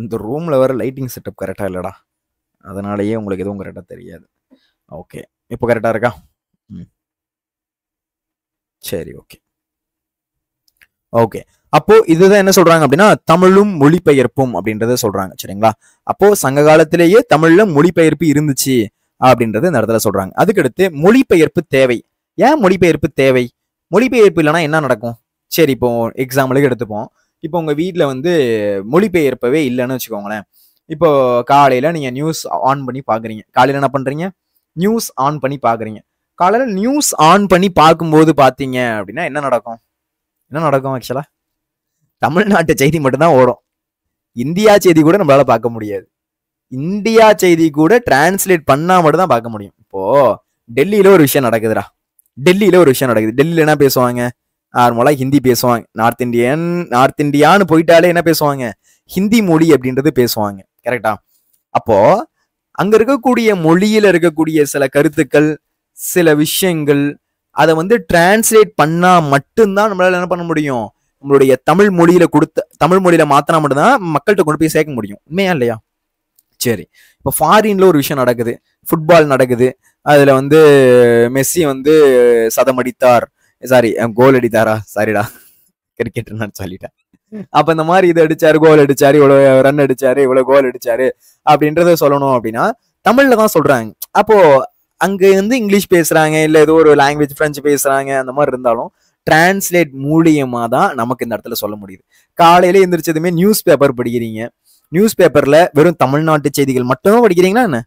இந்த ரூம்ல வேற லைட்டிங் செட்டப் கரெக்டா இல்லடா, அதனாலயே உங்களுக்கு எதுவும் கரெக்டா தெரியாது. ஓகே, இப்போ கரெக்டா இருக்கா? சரி, ஓகே ஓகே. அப்போ இதுதான் என்ன சொல்றாங்க அப்படின்னா தமிழும் மொழிபெயர்ப்பும் அப்படின்றத சொல்றாங்க, சரிங்களா? அப்போ சங்க காலத்திலேயே தமிழ்ல மொழிபெயர்ப்பு இருந்துச்சு அப்படின்றது இந்த இடத்துல சொல்றாங்க. அதுக்கடுத்து மொழிபெயர்ப்பு தேவை. ஏன் மொழிபெயர்ப்பு தேவை? மொழிபெயர்ப்பு இல்லைன்னா என்ன நடக்கும்? சரி, இப்போ எக்ஸாம்பிளுக்கு எடுத்துப்போம். இப்போ உங்க வீட்டுல வந்து மொழிபெயர்ப்பவே இல்லைன்னு வச்சுக்கோங்களேன். இப்போ காலையில நீங்க நியூஸ் ஆன் பண்ணி பாக்குறீங்க. காலையில என்ன பண்றீங்க? நியூஸ் ஆன் பண்ணி பாக்குறீங்க. காலையில நியூஸ் ஆன் பண்ணி பார்க்கும்போது பாத்தீங்க அப்படின்னா என்ன நடக்கும்? ஆக்சுவலா தமிழ்நாட்டு செய்தி மட்டும்தான் ஓடும். இந்தியா செய்தி கூட நம்மளால பார்க்க முடியாது. இந்தியா செய்தி கூட டிரான்ஸ்லேட் பண்ணா மட்டும் தான் பார்க்க முடியும். இப்போ டெல்லியில ஒரு விஷயம் நடக்குதுடா. டெல்லியில என்ன பேசுவாங்க? நார்மலா ஹிந்தி பேசுவாங்க. நார்த் இந்தியான்னு போயிட்டாலே என்ன பேசுவாங்க? ஹிந்தி மொழி அப்படின்றது பேசுவாங்க, கரெக்டா? அப்போ அங்க இருக்கக்கூடிய மொழியில இருக்கக்கூடிய சில கருத்துக்கள், சில விஷயங்கள் அதை வந்து டிரான்ஸ்லேட் பண்ணா மட்டும்தான் நம்மளால என்ன பண்ண முடியும்? நம்மளுடைய தமிழ் மொழியில மாத்தினா மட்டும்தான் மக்கள்கிட்ட கொண்டு போய் சேர்க்க முடியும். உண்மையா இல்லையா? சரி, இப்போ ஃபாரின்ல ஒரு விஷயம் நடக்குது, ஃபுட்பால் நடக்குது. அதுல வந்து மெஸ்ஸி வந்து சதம் அடித்தார், சாரி கோல் அடித்தாரா, சாரிடா கிரிக்கெட் சொல்லிட்டேன். அப்ப இந்த மாதிரி இது அடிச்சாரு, கோல் அடிச்சாரு, இவ்வளவு ரன் அடிச்சாரு, இவ்வளவு கோல் அடிச்சாரு அப்படின்றத சொல்லணும் அப்படின்னா தமிழ்ல தான் சொல்றாங்க. அப்போ அங்க இருந்து இங்கிலீஷ் பேசுறாங்க, இல்ல ஏதோ ஒரு லாங்குவேஜ் பிரெஞ்சு பேசுறாங்க, அந்த மாதிரி இருந்தாலும் டிரான்ஸ்லேட் மூலியமா தான் நமக்கு இந்த இடத்துல சொல்ல முடியுது. காலையில எந்திரிச்சதுமே நியூஸ் பேப்பர் படிக்கிறீங்க. நியூஸ் பேப்பர்ல வெறும் தமிழ்நாட்டு செய்திகள் மட்டும் படிக்கிறீங்களா என்ன?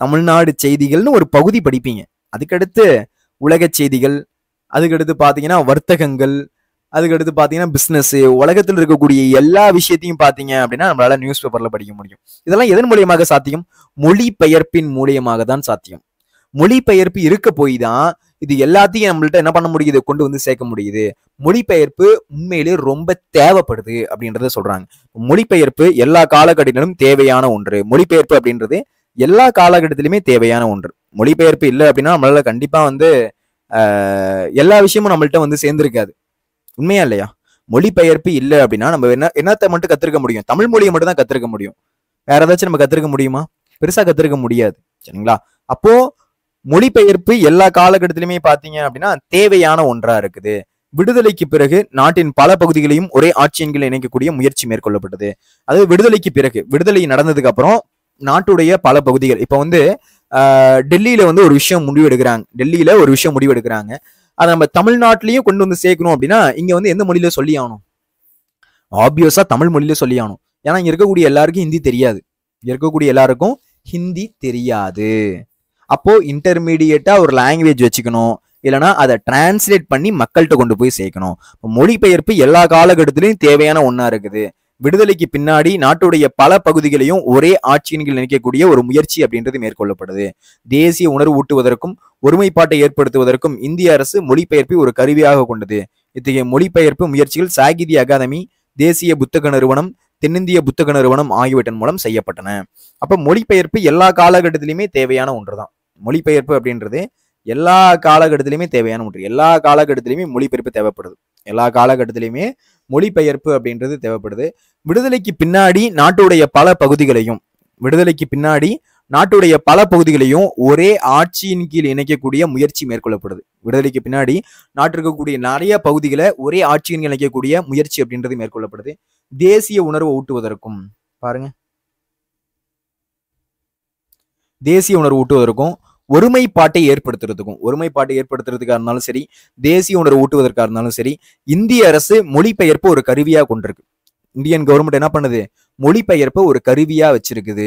தமிழ்நாடு செய்திகள்னு ஒரு பகுதி படிப்பீங்க. அதுக்கடுத்து உலக செய்திகள், அதுக்கடுத்து பாத்தீங்கன்னா வர்த்தகங்கள், அதுக்கடுத்து பாத்தீங்கன்னா பிசினஸ், உலகத்தில் இருக்கக்கூடிய எல்லா விஷயத்தையும் பாத்தீங்க அப்படின்னா நம்மளால நியூஸ் பேப்பர்ல படிக்க முடியும். இதெல்லாம் எதன் மூலியமாக சாத்தியம்? மொழிபெயர்ப்பின் மூலியமாக தான் சாத்தியம். மொழிபெயர்ப்பு இருக்க போய் தான் இது எல்லாத்தையும் நம்மள்ட்ட என்ன பண்ண முடியுது, கொண்டு வந்து சேர்க்க முடியுது. மொழிபெயர்ப்பு உண்மையிலே ரொம்ப தேவைப்படுது அப்படின்றத சொல்றாங்க. மொழிபெயர்ப்பு எல்லா காலகட்டத்திலும் தேவையான ஒன்று. மொழிபெயர்ப்பு அப்படின்றது எல்லா காலகட்டத்திலுமே தேவையான ஒன்று. மொழிபெயர்ப்பு இல்லை அப்படின்னா நம்மளால கண்டிப்பா வந்து எல்லா விஷயமும் நம்மள்ட்ட வந்து சேர்ந்திருக்காது. உண்மையா இல்லையா? மொழிபெயர்ப்பு இல்லை அப்படின்னா நம்ம என்னத்தை மட்டும் கத்துருக்க முடியும்? தமிழ் மொழியை மட்டும் தான் கத்துருக்க முடியும். வேற ஏதாச்சும் நம்ம கத்துருக்க முடியுமா? பெருசா கத்துருக்க முடியாது. சரிங்களா? அப்போ மொழிபெயர்ப்பு எல்லா காலகட்டத்திலுமே பாத்தீங்க அப்படின்னா தேவையான ஒன்றா இருக்குது. விடுதலைக்கு பிறகு நாட்டின் பல பகுதிகளையும் ஒரே ஆட்சியின் கீழ் இணைக்கக்கூடிய முயற்சி மேற்கொள்ளப்பட்டது. அதாவது விடுதலைக்கு பிறகு, விடுதலை நடந்ததுக்கு அப்புறம் நாட்டுடைய பல பகுதிகள், இப்ப வந்து டெல்லியில வந்து ஒரு விஷயம் முடிவெடுக்கிறாங்க. அதை நம்ம தமிழ்நாட்டிலையும் கொண்டு வந்து சேர்க்கணும் அப்படின்னா இங்க வந்து எந்த மொழியில சொல்லி ஆகணும்? ஆப்வியஸா தமிழ் மொழியில சொல்லி ஆகணும். ஏன்னா இங்க இருக்கக்கூடிய எல்லாருக்கும் ஹிந்தி தெரியாது. அப்போ இன்டர்மீடியேட்டா ஒரு லாங்குவேஜ் வச்சுக்கணும், இல்லைன்னா அதை டிரான்ஸ்லேட் பண்ணி மக்கள்கிட்ட கொண்டு போய் சேர்க்கணும். மொழிபெயர்ப்பு எல்லா காலகட்டத்திலையும் தேவையான ஒன்றா இருக்குது. விடுதலைக்கு பின்னாடி நாட்டுடைய பல பகுதிகளையும் ஒரே ஆட்சியின் கீழ் நினைக்கக்கூடிய ஒரு முயற்சி அப்படின்றது மேற்கொள்ளப்படுது. தேசிய உணர்வு ஊட்டுவதற்கும் ஒருமைப்பாட்டை ஏற்படுத்துவதற்கும் இந்திய அரசு மொழிபெயர்ப்பை ஒரு கருவியாக கொண்டது. இத்தகைய மொழிபெயர்ப்பு முயற்சிகள் சாகித்ய அகாதமி, தேசிய புத்தக நிறுவனம், தென்னிந்திய புத்தக நிறுவனம் ஆகியவற்றின் மூலம் செய்யப்பட்டன. அப்ப மொழிபெயர்ப்பு எல்லா காலகட்டத்திலுமே தேவையான ஒன்றுதான். மொழிபெயர்ப்பு அப்படின்றது எல்லா காலகட்டத்திலுமே தேவையான ஒன்று. எல்லா காலகட்டத்திலுமே மொழிபெயர்ப்பு தேவைப்படுது. மொழிபெயர்ப்பு அப்படின்றது தேவைப்படுது. விடுதலைக்கு பின்னாடி நாட்டுடைய பல பகுதிகளையும் ஒரே ஆட்சியின் கீழ் இணைக்கக்கூடிய முயற்சி மேற்கொள்ளப்படுது. விடுதலைக்கு பின்னாடி நாட்டிற்கக்கூடிய நிறைய பகுதிகளை ஒரே ஆட்சியின் கீழ் இணைக்கக்கூடிய முயற்சி அப்படின்றது மேற்கொள்ளப்படுது. தேசிய உணர்வை ஊட்டுவதற்கும் ஒருமைப்பாட்டை ஏற்படுத்துறதுக்காக இருந்தாலும் சரி, தேசிய உணர்வு ஊட்டுவதற்காக இருந்தாலும் சரி, இந்திய அரசு மொழிபெயர்ப்பு ஒரு கருவியா கொண்டிருக்கு. இந்தியன் கவர்மெண்ட் என்ன பண்ணுது? மொழிபெயர்ப்பு ஒரு கருவியா வச்சிருக்குது.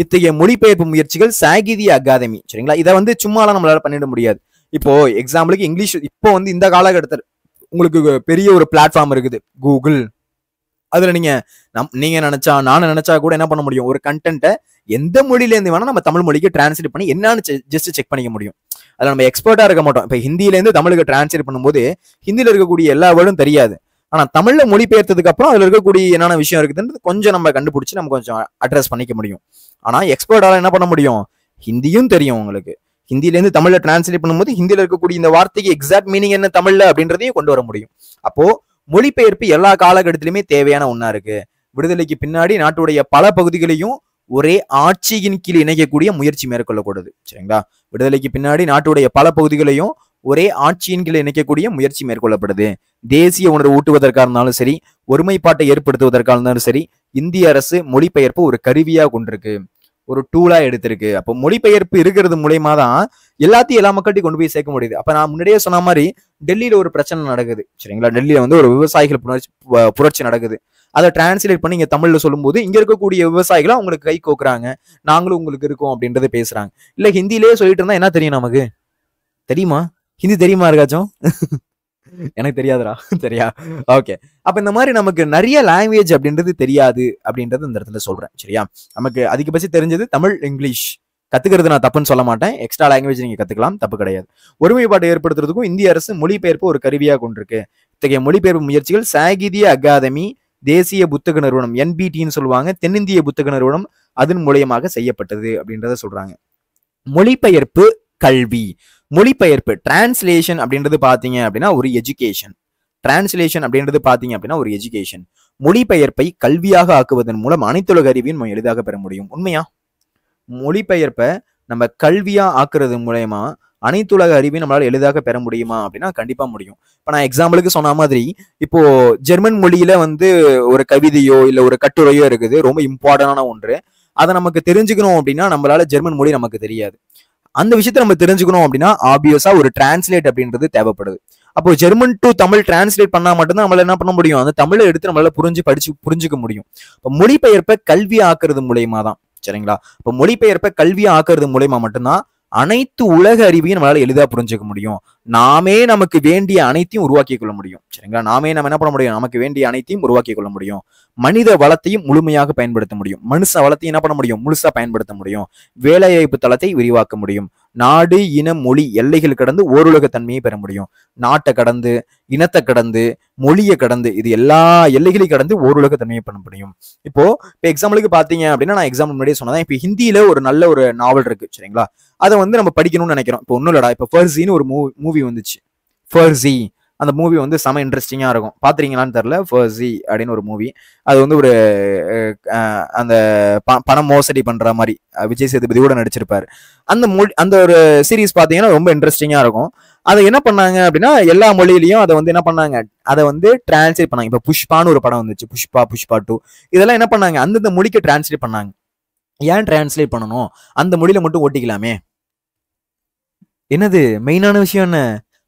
இத்தகைய மொழிபெயர்ப்பு முயற்சிகள் சாகித்ய அகாதமி, சரிங்களா, இதை வந்து சும்மாலாம் நம்மளால பண்ணிட முடியாது. இப்போ எக்ஸாம்பிளுக்கு இங்கிலீஷ், இப்போ வந்து இந்த காலகட்டத்தில் உங்களுக்கு பெரிய ஒரு பிளாட்ஃபார்ம் இருக்குது, கூகுள். அதுல நீங்க நினைச்சா, நானும் நினைச்சா கூட என்ன பண்ண முடியும்? ஒரு கண்டென்ட்டை எந்த மொழியில இருந்து வேணா நம்ம தமிழ் மொழிக்கு டிரான்ஸ்லேட் பண்ணி என்னன்னு ஜஸ்ட் செக் பண்ணிக்க முடியும். அதுல நம்ம எக்ஸ்பர்ட்டா இருக்க மாட்டோம். இப்ப ஹிந்தியில இருந்து தமிழுக்கு டிரான்ஸ்லேட் பண்ணும்போது ஹிந்தியில இருக்கக்கூடிய எல்லா வேர்டும் தெரியாது. ஆனா தமிழ்ல மொழிபெயர்த்ததுக்கு அப்புறம் அதுல இருக்கக்கூடிய என்னென்ன விஷயம் இருக்குதுன்றது கொஞ்சம் நம்ம கண்டுபிடிச்சு நம்ம கொஞ்சம் அட்ரஸ் பண்ணிக்க முடியும். ஆனா எக்ஸ்பர்ட்டால என்ன பண்ண முடியும்? ஹிந்தியும் தெரியும் உங்களுக்கு. ஹிந்தில இருந்து தமிழ்ல டிரான்ஸ்லேட் பண்ணும்போது ஹிந்தியில இருக்கக்கூடிய இந்த வார்த்தைக்கு எக்ஸாக்ட் மீனிங் என்ன தமிழ்ல அப்படின்றதையும் கொண்டு வர முடியும். அப்போ மொழிபெயர்ப்பு எல்லா காலகட்டத்திலுமே தேவையான ஒன்றா இருக்கு. விடுதலைக்கு பின்னாடி நாட்டுடைய பல பகுதிகளையும் ஒரே ஆட்சியின் கீழ் இணைக்கக்கூடிய முயற்சி மேற்கொள்ளக்கூடாது. சரிங்களா? விடுதலைக்கு பின்னாடி நாட்டுடைய பல பகுதிகளையும் ஒரே ஆட்சியின் கீழ் இணைக்கக்கூடிய முயற்சி மேற்கொள்ளப்படுது. தேசிய உணர்வு ஊட்டுவதற்காக இருந்தாலும் சரி, ஒருமைப்பாட்டை ஏற்படுத்துவதற்காக இருந்தாலும் சரி, இந்திய அரசு மொழிபெயர்ப்பு ஒரு கருவியா கொண்டிருக்கு, ஒரு டூலா எடுத்திருக்கு. அப்போ மொழிபெயர்ப்பு இருக்கிறது மூலயமா தான் எல்லாத்தையும் எல்லா மக்கள்கிட்டையும் கொண்டு போய் சேர்க்க முடியுது. அப்ப நான் முன்னாடியே சொன்ன மாதிரி டெல்லியில ஒரு பிரச்சனை நடக்குது, சரிங்களா? டெல்லியில வந்து ஒரு விவசாயிகள் புரட்சி நடக்குது. அதை டிரான்ஸ்லேட் பண்ணி இங்க தமிழ்ல சொல்லும்போது இங்க இருக்கக்கூடிய விவசாயிகளும் அவங்களுக்கு கை கோக்குறாங்க, நாங்களும் உங்களுக்கு இருக்கோம் அப்படின்றத பேசுறாங்க. இல்ல ஹிந்திலேயே சொல்லிட்டு இருந்தா என்ன தெரியும் நமக்கு? தெரியுமா? ஹிந்தி தெரியுமா இருக்காச்சும்? எனக்கு தெரியாதுடா. சரியா? ஓகே. அப்ப இந்த மாதிரி நமக்கு நிறைய லாங்குவேஜ் அப்படின்றது தெரியாது அப்படின்றது இந்த இடத்துல சொல்றேன். சரியா? நமக்கு அதிகபட்சம் தெரிஞ்சது தமிழ், இங்கிலீஷ். கத்துக்கிறது நான் தப்புன்னு சொல்ல மாட்டேன். எக்ஸ்ட்ரா லாங்குவேஜ் நீங்க கத்துக்கலாம், தப்பு கிடையாது. ஒருமைப்பாட்டை ஏற்படுத்துறதுக்கும் இந்திய அரசு மொழிபெயர்ப்பு ஒரு கருவியா கொண்டிருக்கு. இத்தகைய மொழிபெயர்ப்பு முயற்சிகள் சாகித்ய அகாதமி, தேசிய புத்தக நிறுவனம் NBTன்னு சொல்லுவாங்க, தென்னிந்திய புத்தக நிறுவனம், அதன் மூலியமாக செய்யப்பட்டது அப்படின்றத சொல்றாங்க. மொழிபெயர்ப்பு கல்வி. மொழிபெயர்ப்பு டிரான்ஸ்லேஷன் அப்படின்றது பாத்தீங்க அப்படின்னா ஒரு எஜுகேஷன். மொழிபெயர்ப்பை கல்வியாக ஆக்குவதன் மூலம் அனைத்துலக அறிவையும் நம்ம எளிதாக பெற முடியும். உண்மையா? மொழிபெயர்ப்பை நம்ம கல்வியா ஆக்குறது மூலயமா அனைத்துலக அறிவையும் நம்மளால எளிதாக பெற முடியுமா அப்படின்னா கண்டிப்பா முடியும். இப்ப நான் எக்ஸாம்பிளுக்கு சொன்ன மாதிரி இப்போ ஜெர்மன் மொழியில வந்து ஒரு கவிதையோ இல்ல ஒரு கட்டுரையோ இருக்குது, ரொம்ப இம்பார்ட்டன்டான ஒன்று. அதை நமக்கு தெரிஞ்சுக்கணும் அப்படின்னா நம்மளால ஜெர்மன் மொழி நமக்கு தெரியாது. அந்த விஷயத்த நம்ம தெரிஞ்சுக்கணும் அப்படின்னா ஆப்வியஸா ஒரு டிரான்ஸ்லேட் அப்படின்றது தேவைப்படுது. அப்போ ஜெர்மன் டு தமிழ் டிரான்ஸ்லேட் பண்ணா மட்டும்தான் நம்மளால என்ன பண்ண முடியும், அந்த தமிழை எடுத்து நம்மளால புரிஞ்சுக்க முடியும். இப்போ மொழிபெயர்ப்பை கல்வி ஆக்குறது மூலயமா தான். சரிங்களா? இப்போ மொழிபெயர்ப்பை கல்வியா ஆக்குறது மூலயமா மட்டும்தான் அனைத்து உலக அறிவையும் நம்மளால எளிதா புரிஞ்சுக்க முடியும். நாமே நமக்கு வேண்டிய அனைத்தையும் உருவாக்கி கொள்ள முடியும். சரிங்களா? நாமே நம்ம என்ன பண்ண முடியும், நமக்கு வேண்டிய அனைத்தையும் உருவாக்கி கொள்ள முடியும். மனித வளத்தையும் முழுமையாக பயன்படுத்த முடியும். மனுஷ வளத்தையும் என்ன பண்ண முடியும், முழுசா பயன்படுத்த முடியும். வேலைவாய்ப்பு தளத்தை விரிவாக்க முடியும். நாடு, இனம், மொழி எல்லைகள் கடந்து ஓருலக தன்மையை பெற முடியும். நாட்டை கடந்து, இனத்தை கடந்து, மொழியை கடந்து, இது எல்லா எல்லைகளையும் கடந்து ஓருலக தன்மையை பண்ண முடியும். இப்போ எக்ஸாம்பிளுக்கு பாத்தீங்க அப்படின்னா, நான் எக்ஸாம்பிள் முன்னாடியே சொன்னதான், இப்போ ஹிந்தியில ஒரு நல்ல ஒரு நாவல் இருக்கு. சரிங்களா? அதை வந்து நம்ம படிக்கணும்னு நினைக்கிறோம். இப்போ ஒன்னும் இல்லடா, இப்போ ஃபர்ஸின்னு ஒரு மூவி வந்துச்சு. ஃபர்ஸி அந்த மூவி வந்து செம இன்ட்ரெஸ்டிங்கா இருக்கும். பாத்துறீங்களான்னு தெரியல. ஃபர்ஸி அப்படின்னு ஒரு மூவி. அது வந்து ஒரு அந்த பணம் மோசடி பண்ற மாதிரி விஜய் சேதுபதி கூட நடிச்சிருப்பாரு. அந்த ஒரு சீரீஸ் பாத்தீங்கன்னா ரொம்ப இன்ட்ரெஸ்டிங்கா இருக்கும். அதை என்ன பண்ணாங்க அப்படின்னா, எல்லா மொழியிலையும் அதை வந்து என்ன பண்ணாங்க, அதை வந்து டிரான்ஸ்லேட் பண்ணாங்க. இப்ப புஷ்பான்னு ஒரு படம் வந்துச்சு, புஷ்பா 2. இதெல்லாம் என்ன பண்ணாங்க, அந்தந்த மொழிக்கு டிரான்ஸ்லேட் பண்ணாங்க. ஏன் டிரான்ஸ்லேட் பண்ணணும், அந்த மொழியில மட்டும் ஓட்டிக்கலாமே. என்னது மெயினான விஷயம் என்ன,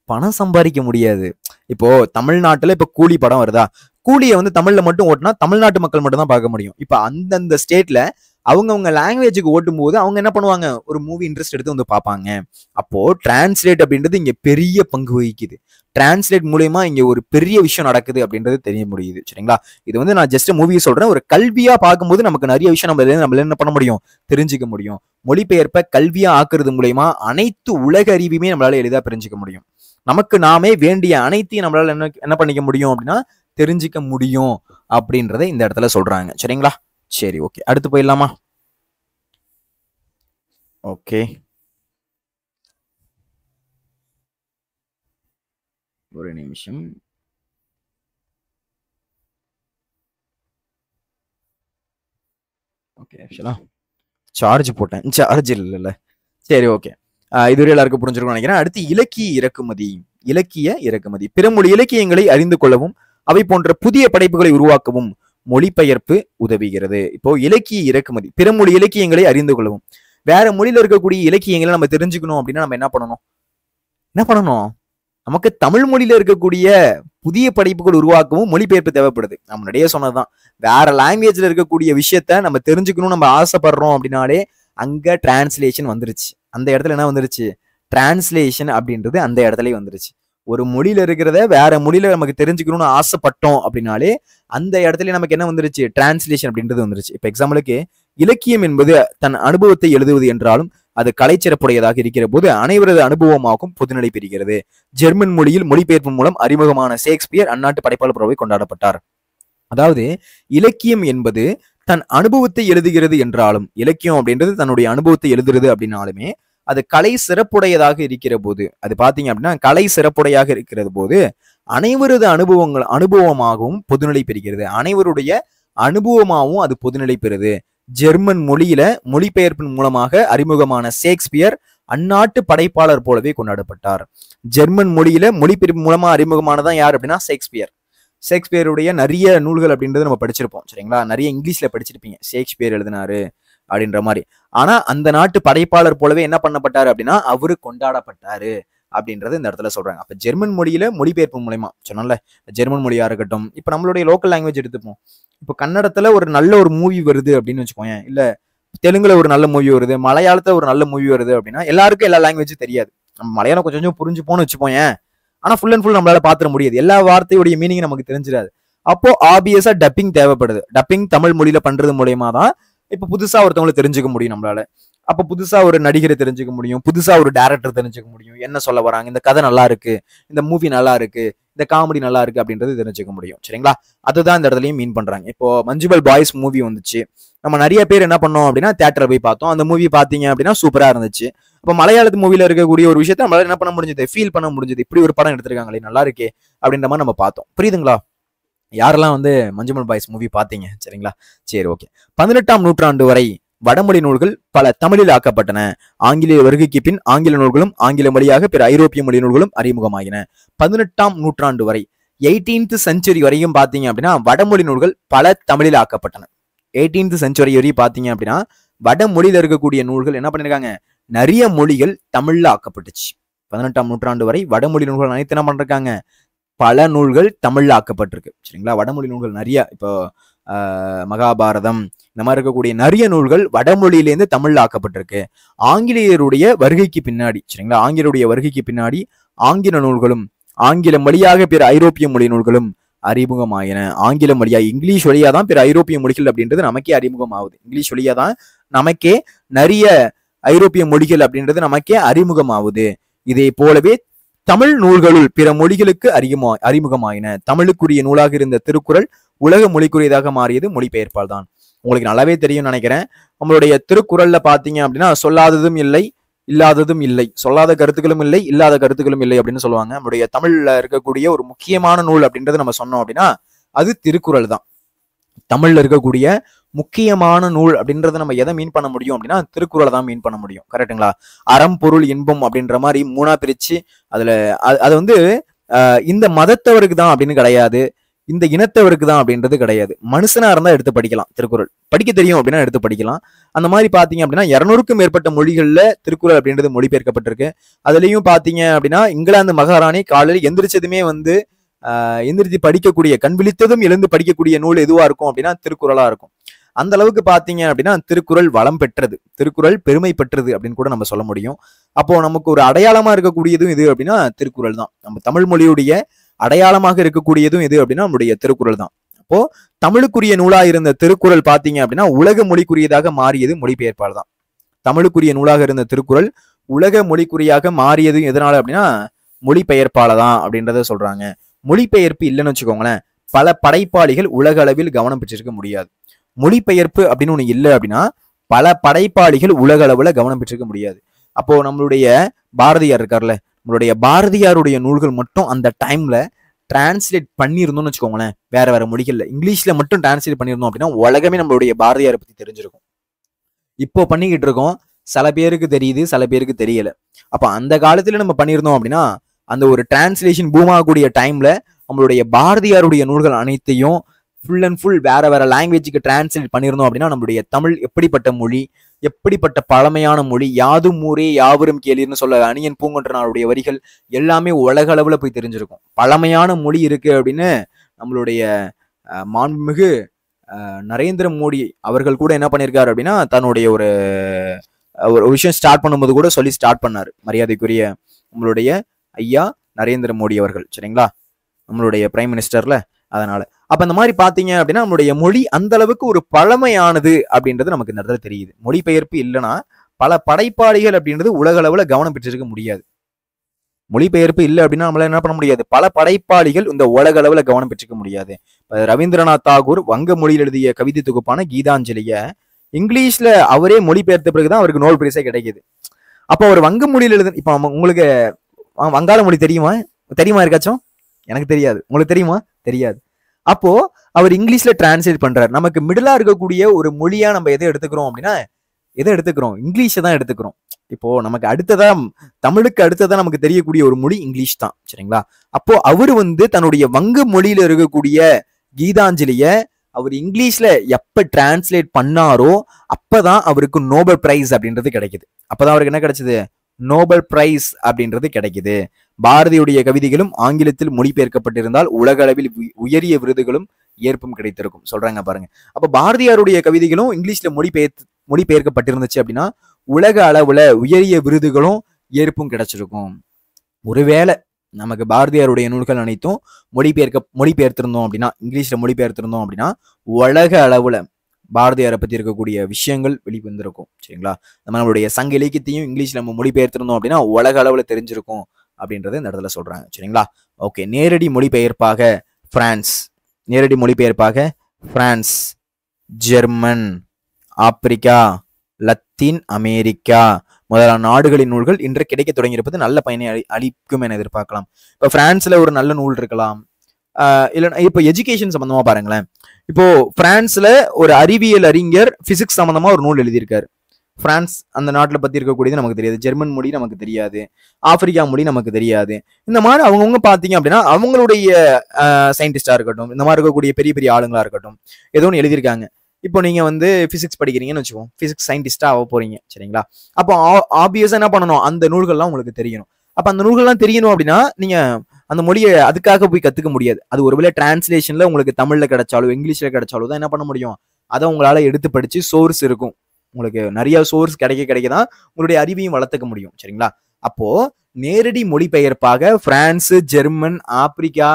பணம் சம்பாதிக்க முடியாது. இப்போ தமிழ்நாட்டுல இப்ப கூலி படம் வருதா, கூலியை வந்து தமிழ்ல மட்டும் ஓட்டினா தமிழ்நாட்டு மக்கள் மட்டும் தான் பார்க்க முடியும். இப்ப அந்தந்த ஸ்டேட்ல அவங்கவுங்க லாங்குவேஜுக்கு ஓட்டும் போது அவங்க என்ன பண்ணுவாங்க, ஒரு மூவி இன்ட்ரெஸ்ட் எடுத்து வந்து பார்ப்பாங்க. அப்போ டிரான்ஸ்லேட் அப்படின்றது இங்க பெரிய பங்கு வகிக்குது. டிரான்ஸ்லேட் மூலயமா இங்க ஒரு பெரிய விஷயம் நடக்குது அப்படின்றது தெரிய முடியுது. சரிங்களா? இது வந்து நான் ஜஸ்ட் மூவி சொல்றேன். ஒரு கல்வியா பார்க்கும்போது நமக்கு நிறைய விஷயம் நம்ம என்ன பண்ண முடியும், தெரிஞ்சுக்க முடியும். மொழிபெயர்ப்பை கல்வியா ஆக்குறது மூலயமா அனைத்து உலக அறிவுமே நம்மளால எளிதா தெரிஞ்சுக்க முடியும். நமக்கு நாமே வேண்டிய அனைத்தையும் நம்மளால என்ன பண்ணிக்க முடியும் அப்படின்னா தெரிஞ்சுக்க முடியும் அப்படின்றத இந்த இடத்துல சொல்றாங்க. சரிங்களா? சரி, ஓகே, அடுத்து போயிடலாமா? ஓகே, ஒரு நிமிஷம். ஓகே, ஆக்சுவலா சார்ஜ் போட்டேன், சார்ஜ் இல்ல. சரி, ஓகே. இதுவரை எல்லாருக்கும் புரிஞ்சிருக்கும் நினைக்கிறேன். அடுத்து இலக்கிய இறக்குமதி. பிறமொழி இலக்கியங்களை அறிந்து கொள்ளவும் அவை போன்ற புதிய படைப்புகளை உருவாக்கவும் மொழிபெயர்ப்பு உதவுகிறது. இப்போ இலக்கிய இறக்குமதி, பிறமொழி இலக்கியங்களை அறிந்து கொள்ளவும். வேற மொழியில இருக்கக்கூடிய இலக்கியங்களை நம்ம தெரிஞ்சுக்கணும் அப்படின்னா நம்ம என்ன பண்ணணும், நமக்கு தமிழ் மொழியில இருக்கக்கூடிய புதிய படைப்புகள் உருவாக்கவும் மொழிபெயர்ப்பு தேவைப்படுது. நம்ம முன்னாடியே சொன்னதுதான், வேற லாங்குவேஜ்ல இருக்கக்கூடிய விஷயத்த நம்ம தெரிஞ்சுக்கணும் நம்ம ஆசைப்படுறோம் அப்படின்னாலே அங்க டிரான்ஸ்லேஷன் வந்துருச்சு. அந்த இடத்துல என்ன வந்துருச்சு, டிரான்ஸ்லேஷன் அப்படின்றது அந்த இடத்துலயே வந்துருச்சு. ஒரு மொழியில இருக்கிறத வேற மொழியில நமக்கு தெரிஞ்சுக்கணும்னு ஆசைப்பட்டோம் அப்படின்னாலே அந்த இடத்துல நமக்கு என்ன வந்துருச்சு, டிரான்ஸ்லேஷன் அப்படின்றது வந்துருச்சு. இப்ப எக்ஸாம்பிளுக்கு, இலக்கியம் என்பது தன் அனுபவத்தை எழுதுவது என்றாலும் அது கலைச்சிறப்புடையதாக இருக்கிற போது அனைவரது அனுபவமாகவும் பொதுநிலை பெறுகிறது. ஜெர்மன் மொழியில் மொழிபெயர்ப்பு மூலம் அறிமுகமான ஷேக்ஸ்பியர் அந்நாட்டு படைப்பாளர் புறவை கொண்டாடப்பட்டார். அதாவது இலக்கியம் என்பது தன் அனுபவத்தை எழுதுகிறது என்றாலும், இலக்கியம் அப்படின்றது தன்னுடைய அனுபவத்தை எழுதுறது அப்படின்னாலுமே அது கலை சிறப்புடையதாக இருக்கிற போது, அது பாத்தீங்க அப்படின்னா கலை சிறப்புடையாக இருக்கிறது போது அனைவரது அனுபவமாகவும் பொதுநிலை பெறுகிறது. அனைவருடைய அனுபவமாகவும் அது பொதுநிலை பெறுது. ஜெர்மன் மொழியில மொழிபெயர்ப்பின் மூலமாக அறிமுகமான ஷேக்ஸ்பியர் அந்நாட்டு படைப்பாளர் போலவே கொண்டாடப்பட்டார். ஜெர்மன் மொழியில மொழிபெயர்ப்பு மூலமா அறிமுகமானதான் யார் அப்படின்னா ஷேக்ஸ்பியருடைய நிறைய நூல்கள் அப்படின்றது நம்ம படிச்சிருப்போம். சரிங்களா? நிறைய இங்கிலீஷ்ல படிச்சிருப்பீங்க, ஷேக்ஸ்பியர் எழுதினாரு அப்படின்ற மாதிரி. ஆனா அந்த நாட்டு படைப்பாளர் போலவே என்ன பண்ணப்பட்டாரு அப்படின்னா அவரு கொண்டாடப்பட்டாரு அப்படின்றது இந்த இடத்துல சொல்றாங்க. அப்ப ஜெர்மன் மொழியில மொழிபெயர்ப்பு மூலமா சொன்னல, ஜெர்மன் மொழியா இருக்கட்டும், இப்ப நம்மளுடைய லோக்கல் லாங்குவேஜ் எடுத்துப்போம். இப்ப கன்னடத்துல ஒரு நல்ல ஒரு மூவி வருது அப்படின்னு வச்சுக்கோங்க, இல்ல தெலுங்குல ஒரு நல்ல மூவி வருது, மலையாளத்துல ஒரு நல்ல மூவி வருது அப்படின்னா எல்லாருக்கும் எல்லா லாங்குவேஜும் தெரியாது. நம்ம மலையாளம் கொஞ்சம் கொஞ்சம் புரிஞ்சுப்போன்னு வச்சுப்போம். ஆனா ஃபுல் அண்ட் ஃபுல் நம்மளால பாத்திர முடியாது, எல்லா வார்த்தையுடைய மீனிங் நமக்கு தெரிஞ்சிடாது. அப்போ ஆப்வியஸா டப்பிங் தேவைப்படுது. டப்பிங் தமிழ் மொழியில பண்றது மூலயமா தான் இப்ப புதுசா ஒருத்தவங்களை தெரிஞ்சுக்க முடியும் நம்மளால. அப்ப புதுசா ஒரு நடிகரை தெரிஞ்சுக்க முடியும், புதுசா ஒரு டைரக்டர் தெரிஞ்சுக்க முடியும், என்ன சொல்ல வராங்க, இந்த கதை நல்லா இருக்கு, இந்த மூவி நல்லா இருக்கு, இந்த காமெடி நல்லா இருக்கு அப்படின்றது தெரிஞ்சுக்க முடியும். சரிங்களா? அதுதான் இந்த இடத்துலயும் மீன் பண்றாங்க. இப்போ மஞ்சுமல் பாய்ஸ் மூவி வந்துச்சு, நம்ம நிறைய பேர் என்ன பண்ணோம் அப்படின்னா தியேட்டர்ல போய் பார்த்தோம். அந்த மூவி பாத்தீங்க அப்படின்னா சூப்பரா இருந்துச்சு. இப்போ மலையாளத்து மூவில இருக்கக்கூடிய ஒரு விஷயத்த நம்மளால என்ன பண்ண முடிஞ்சது, ஃபீல் பண்ண முடிஞ்சது. இப்படி ஒரு படம் எடுத்திருக்காங்களே, நல்லா இருக்கே அப்படின்ற மாதிரி நம்ம பார்த்தோம். புரியுதுங்களா? யாரெல்லாம் வந்து மஞ்சுமல் பாய்ஸ் மூவி பாத்தீங்க? சரிங்களா? சரி, ஓகே. 18ஆம் நூற்றாண்டு வரை வடமொழி நூல்கள் பல தமிழில் ஆக்கப்பட்டன. ஆங்கிலேய வருகைக்கு பின் ஆங்கில நூல்களும் ஆங்கில வழியாக பிற ஐரோப்பிய மொழி நூல்களும் அறிமுகமாகின. 18ஆம் நூற்றாண்டு வரை 18th செஞ்சுரி வரையும் பாத்தீங்க அப்படின்னா வடமொழி நூல்கள் பல தமிழில் ஆக்கப்பட்டன. 18th செஞ்சுரி வரையும் பாத்தீங்க அப்படின்னா வடமொழியில இருக்கக்கூடிய நூல்கள் என்ன பண்ணிருக்காங்க, நிறைய மொழிகள் தமிழ்ல ஆக்கப்பட்டுச்சு. 18ஆம் நூற்றாண்டு வரை வடமொழி நூல்கள் அனைத்து என்ன பண்றாங்க, பல நூல்கள் தமிழ்ல ஆக்கப்பட்டிருக்கு. சரிங்களா, வடமொழி நூல்கள் நிறைய, இப்போ மகாபாரதம் இந்த மாதிரி இருக்கக்கூடிய நிறைய நூல்கள் வடமொழியிலேருந்து தமிழ்ல ஆக்கப்பட்டிருக்கு. ஆங்கிலேயருடைய வருகைக்கு பின்னாடி, சரிங்களா, ஆங்கிலேயருடைய வருகைக்கு பின்னாடி ஆங்கில நூல்களும் ஆங்கில வழியாக பிற ஐரோப்பிய மொழி நூல்களும் அறிமுகமாயின. ஆங்கிலம் வழியா, இங்கிலீஷ் வழியா தான் பிற ஐரோப்பிய மொழிகள் அப்படின்றது நமக்கே அறிமுகம் ஆகுது. இங்கிலீஷ் வழியா தான் நமக்கே நிறைய ஐரோப்பிய மொழிகள் அப்படின்றது நமக்கே அறிமுகம் ஆகுது. இதே போலவே தமிழ் நூல்களுள் பிற மொழிகளுக்கு அறிமுகமாயின. தமிழுக்குரிய நூலாக இருந்த திருக்குறள் உலக மொழிக்குரியதாக மாறியது மொழிபெயர்ப்பால் தான். உங்களுக்கு நல்லாவே தெரியும் நினைக்கிறேன். நம்மளுடைய திருக்குறள்ல பாத்தீங்க அப்படின்னா சொல்லாததும் இல்லை, இல்லாததும் இல்லை, சொல்லாத கருத்துக்களும் இல்லை, இல்லாத கருத்துக்களும் இல்லை அப்படின்னு சொல்லுவாங்க. நம்மளுடைய தமிழ்ல இருக்கக்கூடிய ஒரு முக்கியமான நூல் அப்படின்றது நம்ம சொன்னோம் அப்படின்னா அது திருக்குறள் தான். தமிழ்ல இருக்கக்கூடிய முக்கியமான நூல் அப்படின்றத நம்ம எதை மீன் பண்ண முடியும் அப்படின்னா திருக்குறளை தான் மீன் பண்ண முடியும். கரெக்டுங்களா? அறம் பொருள் இன்பம் அப்படின்ற மாதிரி 3ஆ பிரிச்சு அதுல அது வந்து இந்த மதத்தவருக்கு தான் அப்படின்னு கிடையாது, இந்த இனத்தவருக்கு தான் அப்படின்றது கிடையாது. மனுஷனா இருந்தா எடுத்து படிக்கலாம். திருக்குறள் படிக்க தெரியும் அப்படின்னா எடுத்து படிக்கலாம். அந்த மாதிரி பாத்தீங்க அப்படின்னா 200க்கும் மேற்பட்ட மொழிகள்ல திருக்குறள் அப்படின்றது மொழிபெயர்க்கப்பட்டிருக்கு. அதுலயும் பாத்தீங்க அப்படின்னா இங்கிலாந்து மகாராணி காலையில் எந்திரிச்சதுமே வந்து எந்திரிச்சு படிக்கக்கூடிய, கண் விழித்ததும் எழுந்து படிக்கக்கூடிய நூல் எதுவா இருக்கும் அப்படின்னா திருக்குறளா இருக்கும். அந்த அளவுக்கு பாத்தீங்க அப்படின்னா திருக்குறள் வளம் பெற்றது, திருக்குறள் பெருமை பெற்றது அப்படின்னு கூட நம்ம சொல்ல முடியும். அப்போ நமக்கு ஒரு அடையாளமா இருக்கக்கூடியதும் இது அப்படின்னா திருக்குறள் தான். நம்ம தமிழ் மொழியுடைய அடையாளமாக இருக்கக்கூடியதும் எது அப்படின்னா நம்முடைய திருக்குறள் தான். அப்போ தமிழுக்குரிய நூலா இருந்த திருக்குறள் பாத்தீங்க அப்படின்னா உலக மொழிக்குரியதாக மாறியது மொழிபெயர்ப்பால் தான். தமிழுக்குரிய நூலாக இருந்த திருக்குறள் உலக மொழிக்குரியாக மாறியது எதனால அப்படின்னா மொழிபெயர்ப்பால தான் அப்படின்றத சொல்றாங்க. மொழிபெயர்ப்பு இல்லைன்னு வச்சுக்கோங்களேன், பல படைப்பாளிகள் உலக அளவில் கவனம் பெற்றிருக்க முடியாது. மொழிபெயர்ப்பு அப்படின்னு ஒண்ணு இல்லை அப்படின்னா பல படைப்பாளிகள் உலக அளவுல கவனம் பெற்றிருக்க முடியாது. அப்போ நம்மளுடைய பாரதியார் இருக்கார்ல, நம்மளுடைய பாரதியாருடைய நூல்கள் மட்டும் அந்த டைம்ல டிரான்ஸ்லேட் பண்ணியிருந்தோம்னு வச்சுக்கோங்களேன், வேற வேற மொழிகள்ல இங்கிலீஷ்ல மட்டும் டிரான்ஸ்லேட் பண்ணியிருந்தோம் அப்படின்னா உலகமே நம்மளுடைய பாரதியாரை பத்தி தெரிஞ்சிருக்கும். இப்போ பண்ணிக்கிட்டு இருக்கோம், சில பேருக்கு தெரியுது, சில பேருக்கு தெரியல. அப்ப அந்த காலத்துல நம்ம பண்ணியிருந்தோம் அப்படின்னா அந்த ஒரு டிரான்ஸ்லேஷன் பூம் ஆகக்கூடிய டைம்ல நம்மளுடைய பாரதியாருடைய நூல்கள் அனைத்தையும் ஃபுல் அண்ட் ஃபுல் வேற வேற லாங்குவேஜுக்கு டிரான்ஸ்லேட் பண்ணியிருந்தோம் அப்படின்னா நம்மளுடைய தமிழ் எப்படிப்பட்ட மொழி, எப்படிப்பட்ட பழமையான மொழி, யாதும் ஊரே யாவரும் கேளீர்னு சொல்ல அணியன் பூங்கொன்றனாருடைய வரிகள் எல்லாமே உலக அளவுல போய் தெரிஞ்சிருக்கும். பழமையான மொழி இருக்கு அப்படின்னு நம்மளுடைய மாண்புமிகு நரேந்திர மோடி அவர்கள் கூட என்ன பண்ணியிருக்காரு அப்படின்னா தன்னுடைய ஒரு விஷயம் ஸ்டார்ட் பண்ணும்போது கூட சொல்லி ஸ்டார்ட் பண்ணாரு, மரியாதைக்குரிய நம்மளுடைய ஐயா நரேந்திர மோடி அவர்கள். சரிங்களா, நம்மளுடைய பிரைம் மினிஸ்டர்ல. அதனால அப்ப இந்த மாதிரி பாத்தீங்க அப்படின்னா நம்மளுடைய மொழி அந்த அளவுக்கு ஒரு பழமையானது அப்படின்றது நமக்கு இந்த இடத்துல தெரியுது. மொழிபெயர்ப்பு இல்லைன்னா பல படைப்பாளிகள் அப்படின்றது உலக அளவுல கவனம் பெற்றிருக்க முடியாது. மொழிபெயர்ப்பு இல்லை அப்படின்னா நம்மளால என்ன பண்ண முடியாது, பல படைப்பாளிகள் இந்த உலக அளவுல கவனம் பெற்றிருக்க முடியாது. ரவீந்திரநாத் தாகூர் வங்க மொழியில் எழுதிய கவிதை தொகுப்பான கீதாஞ்சலிய இங்கிலீஷ்ல அவரே மொழிபெயர்த்த பிறகுதான் அவருக்கு நோபல் பரிசே கிடைக்குது. அப்போ அவர் வங்க மொழியில் எழுது, இப்ப உங்களுக்கு வங்காள மொழி தெரியுமா? தெரியுமா இருக்காச்சும்? எனக்கு தெரியாது. உங்களுக்கு தெரியுமா? தெரியாது. அப்போ அவர் இங்கிலீஷ்ல டிரான்ஸ்லேட் பண்றாரு. நமக்கு மிடிலா இருக்கக்கூடிய ஒரு மொழியா நம்ம எதை எடுத்துக்கிறோம் அப்படின்னா எதை எடுத்துக்கிறோம், இங்கிலீஷை தான் எடுத்துக்கிறோம். இப்போ நமக்கு அடுத்ததா தமிழுக்கு அடுத்ததா நமக்கு தெரியக்கூடிய ஒரு மொழி இங்கிலீஷ் தான். சரிங்களா, அப்போ அவரு வந்து தன்னுடைய வங்க மொழியில இருக்கக்கூடிய கீதாஞ்சலிய அவர் இங்கிலீஷ்ல எப்ப டிரான்ஸ்லேட் பண்ணாரோ அப்பதான் அவருக்கு நோபல் பிரைஸ் அப்படின்றது கிடைக்குது. அப்பதான் அவருக்கு என்ன கிடைச்சது, நோபல் பிரைஸ் அப்படின்றது கிடைக்குது. பாரதியுடைய கவிதைகளும் ஆங்கிலத்தில் மொழிபெயர்க்கப்பட்டிருந்தால் உலக அளவில் உயரிய விருதுகளும் ஏற்பும் கிடைத்திருக்கும் சொல்றாங்க பாருங்க. அப்ப பாரதியாருடைய கவிதைகளும் இங்கிலீஷ்ல மொழிபெயர்க்கப்பட்டிருந்துச்சு அப்படின்னா உலக அளவுல உயரிய விருதுகளும் ஏற்பும் கிடைச்சிருக்கும். ஒருவேளை நமக்கு பாரதியாருடைய நூல்கள் அனைத்தும் மொழிபெயர்த்திருந்தோம் அப்படின்னா, இங்கிலீஷ்ல மொழிபெயர்த்திருந்தோம் அப்படின்னா உலக அளவுல பாரதியாரை பத்தி இருக்கக்கூடிய விஷயங்கள் வெளிவந்திருக்கும். சரிங்களா, நம்மளுடைய சங்க இலக்கியத்தையும் இங்கிலீஷ்ல நம்ம மொழிபெயர்த்திருந்தோம் அப்படின்னா உலக அளவுல தெரிஞ்சிருக்கும் அப்படின்றத இந்த இடத்துல சொல்றாங்க. சரிங்களா, ஓகே. நேரடி மொழிபெயர்ப்பாக பிரான்ஸ், நேரடி மொழிபெயர்ப்பாக France, German, Africa, Latin America முதலான நாடுகளின் நூல்கள் இன்று கிடைக்க தொடங்கியிருப்பது நல்ல பயனை அளிக்கும் என எதிர்பார்க்கலாம். இப்ப பிரான்ஸ்ல ஒரு நல்ல நூல் இருக்கலாம், இல்லைன்னா இப்போ எஜுகேஷன் சம்பந்தமா பாருங்களேன். இப்போ பிரான்ஸ்ல ஒரு அறிவியல் அறிஞர் பிசிக்ஸ் சம்பந்தமா ஒரு நூல் எழுதியிருக்காரு. பிரான்ஸ் அந்த நாட்டில் பத்தி இருக்கக்கூடியது நமக்கு தெரியாது. ஜெர்மன் மொழி நமக்கு தெரியாது. ஆப்பிரிக்கா மொழி நமக்கு தெரியாது. இந்த மாதிரி அவங்கவுங்க பார்த்தீங்க அப்படின்னா அவங்களுடைய சயின்டிஸ்டா இருக்கட்டும், இந்த மாதிரி இருக்கக்கூடிய பெரிய பெரிய ஆளுங்களா இருக்கட்டும், ஏதோ ஒன்று எழுதியிருக்காங்க. இப்போ நீங்க வந்து பிசிக்ஸ் படிக்கிறீங்கன்னு வச்சுக்கோங்க, பிசிக்ஸ் சயின்டிஸ்டா ஆக போறீங்க சரிங்களா. அப்போ ஆப்வியஸா என்ன பண்ணணும், அந்த நூல்கள்லாம் உங்களுக்கு தெரியணும். அப்ப அந்த நூல்கள்லாம் தெரியணும் அப்படின்னா நீங்க அந்த மொழியை அதுக்காக போய் கத்துக்க முடியாது. அது ஒருவேளை டிரான்ஸ்லேஷன்ல உங்களுக்கு தமிழ்ல கிடைச்சாலும் இங்கிலீஷ்ல கிடைச்சாலும் தான் என்ன பண்ண முடியும், அதை உங்களால எடுத்து படிச்சு சோர்ஸ் இருக்கும். உங்களுக்கு நிறைய சோர்ஸ் கிடைக்கதான் உங்களுடைய அறிவையும் வளர்த்துக்க முடியும் சரிங்களா. அப்போ நேரடி மொழிபெயர்ப்பாக France, German, Africa,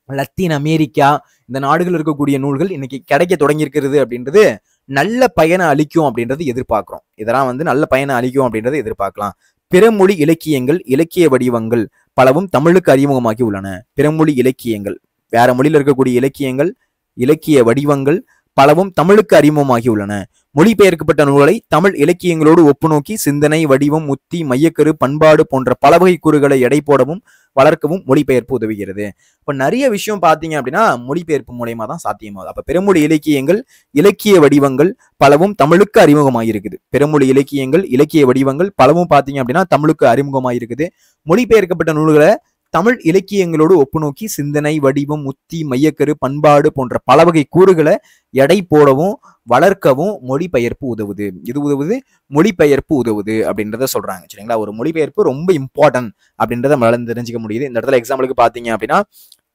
Latin America இந்த நாடுகள் இருக்கக்கூடிய நூல்கள் இன்னைக்கு கிடைக்க தொடங்கி இருக்கிறது அப்படின்றது நல்ல பயனை அளிக்கும் அப்படின்றது எதிர்பார்க்கிறோம். இதெல்லாம் வந்து நல்ல பயனை அளிக்கும் அப்படின்றது எதிர்பார்க்கலாம். பிறமொழி இலக்கியங்கள், இலக்கிய வடிவங்கள் பலவும் தமிழுக்கு அறிமுகமாகி உள்ளன. பிறமொழி இலக்கியங்கள், வேற மொழியில் இருக்கக்கூடிய இலக்கியங்கள், இலக்கிய வடிவங்கள் பலவும் தமிழுக்கு அறிமுகமாகி உள்ளன. மொழிபெயர்க்கப்பட்ட நூல்களை தமிழ் இலக்கியங்களோடு ஒப்புநோக்கி சிந்தனை, வடிவம், உத்தி, மையக்கரு, பண்பாடு போன்ற பல வகை கூறுகளை எடை போடவும் வளர்க்கவும் மொழிபெயர்ப்பு உதவுகிறது. இப்ப நிறைய விஷயம் பாத்தீங்க அப்படின்னா மொழிபெயர்ப்பு மூலயமா தான் சாத்தியமாகுது. அப்ப பிறமொழி இலக்கியங்கள், இலக்கிய வடிவங்கள் பலவும் தமிழுக்கு அறிமுகமாயிருக்குது. பிறமொழி இலக்கியங்கள், இலக்கிய வடிவங்கள் பலவும் பாத்தீங்க அப்படின்னா தமிழுக்கு அறிமுகமாயிருக்குது. மொழிபெயர்க்கப்பட்ட நூல்களை தமிழ் இலக்கியங்களோடு ஒப்புநோக்கி சிந்தனை, வடிவம், உத்தி, மையக்கரு, பண்பாடு போன்ற பல வகை கூறுகளை எடை போடவும் வளர்க்கவும் மொழிபெயர்ப்பு உதவுது. இது உதவுது, மொழிபெயர்ப்பு உதவுது அப்படின்றத சொல்றாங்க சரிங்களா. ஒரு மொழிபெயர்ப்பு ரொம்ப இம்பார்ட்டன்ட் அப்படின்றத நம்மளால தெரிஞ்சுக்க முடியுது. இந்த இடத்துல எக்ஸாம்பிளுக்கு பாத்தீங்க அப்படின்னா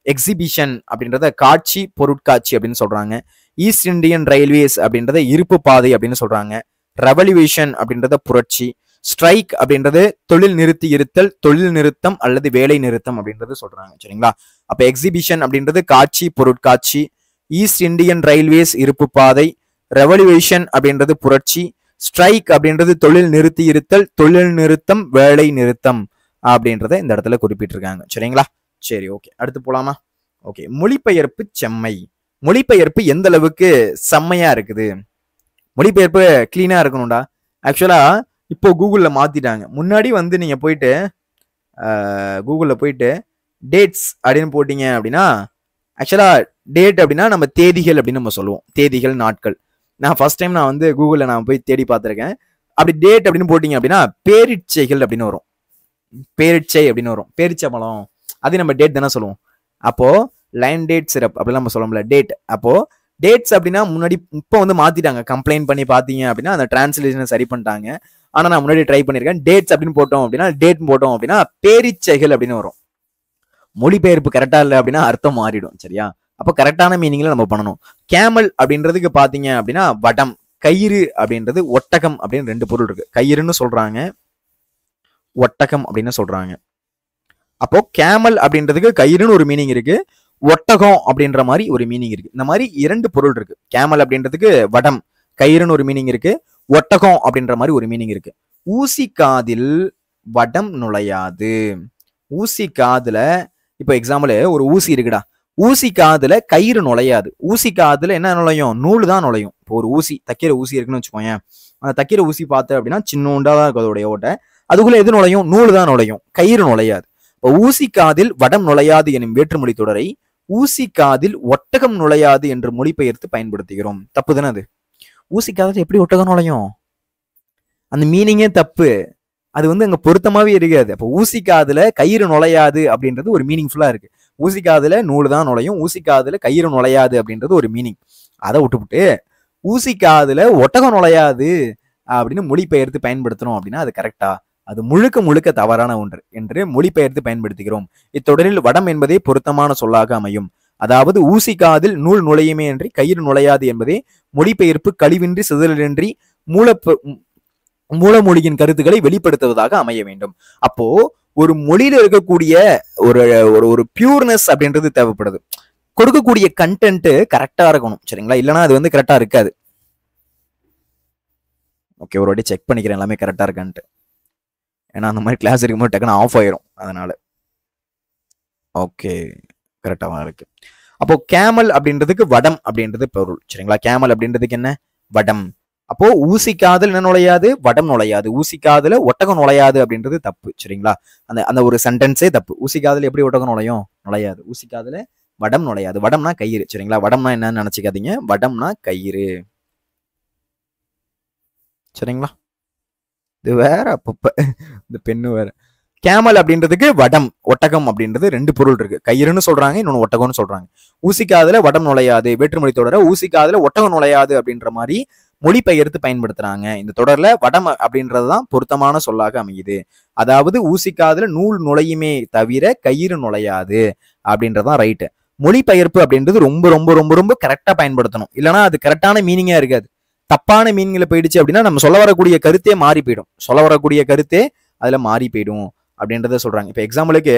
எக்ஸிபிஷன் அப்படின்றத காட்சி, பொருட்காட்சி அப்படின்னு சொல்றாங்க. ஈஸ்ட் இந்தியன் ரயில்வேஸ் அப்படின்றத இருப்பு பாதை அப்படின்னு சொல்றாங்க. ரெவல்யூஷன் அப்படின்றத புரட்சி. ஸ்ட்ரைக் அப்படின்றது தொழில் நிறுத்தி இருத்தல், தொழில் நிறுத்தம் அல்லது வேலை நிறுத்தம் அப்படின்றது சொல்றாங்க சரிங்களா. அப்ப எக்ஸிபிஷன் அப்படின்றது காட்சி, பொருட்காட்சி. ஈஸ்ட் இந்தியன் ரயில்வேஸ் இருப்பு பாதை. ரெவல்யூஷன் அப்படின்றது புரட்சி. ஸ்ட்ரைக் அப்படின்றது தொழில் நிறுத்தி இருத்தல், தொழில் நிறுத்தம், வேலை நிறுத்தம் அப்படின்றத இந்த இடத்துல குறிப்பிட்டிருக்காங்க சரிங்களா. சரி, ஓகே, அடுத்து போலாமா. ஓகே, மொழிபெயர்ப்பு செம்மை. மொழிபெயர்ப்பு எந்த அளவுக்கு செம்மையா இருக்குது, மொழிபெயர்ப்பு கிளீனா இருக்கணும்டா. ஆக்சுவலா இப்போ கூகுள்ல மாத்திட்டாங்க. முன்னாடி வந்து நீங்க போயிட்டு கூகுள்ல போயிட்டு டேட்ஸ் அப்படின்னு போட்டீங்க அப்படின்னா, ஆக்சுவலா டேட் அப்படின்னா நம்ம தேதிகள் அப்படின்னு நம்ம சொல்லுவோம். தேதிகள், நாட்கள். நான் ஃபர்ஸ்ட் டைம் நான் வந்து கூகுள்ல நான் போய் தேடி பார்த்துருக்கேன். அப்படி டேட் அப்படின்னு போட்டீங்க அப்படின்னா பேரிச்சைகள் அப்படின்னு வரும். பேரிச்சை அப்படின்னு வரும். பேரிச்சம்பழம், அது நம்ம டேட் தானே சொல்லுவோம். அப்போ லைன் டேட் சிரப் அப்படிலாம் நம்ம சொல்லுவோம்ல, டேட். அப்போ டேட்ஸ் அப்படின்னா முன்னாடி இப்போ வந்து மாத்திட்டாங்க. கம்ப்ளைண்ட் பண்ணி பார்த்தீங்க அப்படின்னா அந்த டிரான்ஸ்லேஷனை சரி பண்ணிட்டாங்க. ஆனா நான் முன்னாடி ட்ரை பண்ணியிருக்கேன். டேட்ஸ் அப்படின்னு போட்டோம் அப்படின்னா, டேட் போட்டோம் அப்படின்னா பேரிச்சைகள் அப்படின்னு வரும். மொழிபெயர்ப்பு கரெக்டா இல்லை அப்படின்னா அர்த்தம் மாறிடும் சரியா. அப்போ கரெக்டான மீனிங்ல நம்ம பண்ணணும். கேமல் அப்படின்றதுக்கு பாத்தீங்க அப்படின்னா வடம், கயிறு அப்படின்றது ஒட்டகம் அப்படின்னு ரெண்டு பொருள் இருக்கு. கயிறுன்னு சொல்றாங்க, ஒட்டகம் அப்படின்னு சொல்றாங்க. அப்போ கேமல் அப்படின்றதுக்கு கயிறுன்னு ஒரு மீனிங் இருக்கு, ஒட்டகம் அப்படின்ற மாதிரி ஒரு மீனிங் இருக்கு. இந்த மாதிரி இரண்டு பொருள் இருக்கு. கேமல் அப்படின்றதுக்கு வடம், கயிறுன்னு ஒரு மீனிங் இருக்கு, ஒட்டகம் அப்படின்ற மாதிரி ஒரு மீனிங் இருக்கு. ஊசி காதில் வடம் நுழையாது. ஊசி காதுல, இப்போ எக்ஸாம்பிள் ஒரு ஊசி இருக்குடா, ஊசி காதுல கயிறு நுழையாது. ஊசி காதுல என்ன நுழையும், நூல் தான் நுழையும். இப்போ ஒரு ஊசி, தைக்கிற ஊசி இருக்குன்னு வச்சுக்கோங்க. அந்த தைக்கிற ஊசி பார்த்து அப்படின்னா சின்னோண்டா தான் இருக்கும் அதோடைய ஓட்டை. அதுக்குள்ள எது நுழையும், நூல் தான் நுழையும், கயிறு நுழையாது. இப்போ ஊசி காதில் வடம் நுழையாது எனும் வேற்றுமொழி தொடரை ஊசி காதில் ஒட்டகம் நுழையாது என்று மொழிபெயர்த்து பயன்படுத்துகிறோம். தப்பு தானே அது. ஊசி காதில் எப்படி ஒட்டகம் நுழையும், அந்த மீனிங்கே தப்பு. அது வந்து அங்க பொருத்தமாவே இருக்காது. அப்போ ஊசி காதுல கயிறு நுழையாது அப்படின்றது ஒரு மீனிங்ஃபுல்லா இருக்கு. ஊசி காதுல நூல் தான் நுழையும், ஊசி காதுல கயிறு நுழையாது அப்படின்றது ஒரு மீனிங். அதை விட்டுவிட்டு ஊசி காதுல ஒட்டகம் நுழையாது அப்படின்னு மொழிபெயர்த்து பயன்படுத்தணும் அப்படின்னா அது கரெக்டா? அது முழுக்க முழுக்க தவறான ஒன்று என்று மொழிபெயர்த்து பயன்படுத்துகிறோம். இத்தொடரில் வடம் என்பதே பொருத்தமான சொல்லாக அமையும். அதாவது ஊசி காதில் நூல் நுழையுமே என்று கயிறு நுழையாது என்பதே மொழிபெயர்ப்பு கழிவின்றி சிதறலின்றி மூலமொழியின் கருத்துக்களை வெளிப்படுத்துவதாக அமைய வேண்டும். அப்போ ஒரு மொழியில இருக்கக்கூடிய ஒரு ஒரு பியூர்னஸ் அப்படின்றது தேவைப்படுது. கொடுக்கக்கூடிய கண்டென்ட் கரெக்டா இருக்கணும் சரிங்களா, இல்லைன்னா அது வந்து கரெக்டா இருக்காது. ஓகே, ஒரு வாட்டி செக் பண்ணிக்கிறேன் எல்லாமே கரெக்டா இருக்கான்ட்டு. ஏன்னா அந்த மாதிரி கிளாஸ் இருக்கும்போது டக்குன்னு ஆஃப் ஆயிரும், அதனால. ஓகே, கரெக்டாக இருக்கு. அப்போ கேமல் அப்படின்றதுக்கு வடம் அப்படின்றது பொருள் சரிங்களா. கேமல் அப்படின்றதுக்கு என்ன, வடம். அப்போ ஊசி காதல் என்ன நுழையாது, வடம் நுழையாது. ஊசி காதுல ஒட்டகம் நுழையாது அப்படின்றது தப்பு சரிங்களா. அந்த அந்த ஒரு சென்டென்ஸே தப்பு. ஊசி காதுல எப்படி ஒட்டகம் நுழையும், நுழையாது. ஊசி காதுல வடம் நுழையாது. வடம்னா கயிறு. சரிங்களா? வடம்னா என்னன்னு நினைச்சுக்காதீங்க. வடம்னா கயிறு. சரிங்களா? இது வேற அப்பப்ப இந்த பெண்ணு வேற. கேமல் அப்படின்றதுக்கு வடம், ஒட்டகம் அப்படின்றது 2 பொருள் இருக்கு. கயிறுன்னு சொல்றாங்க, இன்னொன்னு ஒட்டகம்னு சொல்றாங்க. ஊசிக்காதுல வடம் நுழையாது, வேற்றுமொழி தொடர ஊசிக்காதுல ஒட்டகம் நுழையாது அப்படின்ற மாதிரி மொழிபெயர்த்து பயன்படுத்துறாங்க. இந்த தொடர்ல வடம் அப்படின்றதுதான் பொருத்தமான சொல்லாக அமையுது. அதாவது ஊசிக்காதுல நூல் நுழையுமே தவிர கயிறு நுழையாது அப்படின்றதான் ரைட்டு. மொழிபெயர்ப்பு அப்படின்றது ரொம்ப ரொம்ப ரொம்ப ரொம்ப கரெக்டா பயன்படுத்தணும். இல்லைன்னா அது கரெக்டான மீனிங்கா இருக்காது. தப்பான மீனிங்ல போயிடுச்சு அப்படின்னா நம்ம சொல்ல வரக்கூடிய கருத்தே மாறி போயிடும். சொல்ல வரக்கூடிய கருத்தே அதுல மாறி போயிடும் அப்படின்றத சொல்றாங்க. இப்ப எக்ஸாம்பிளுக்கு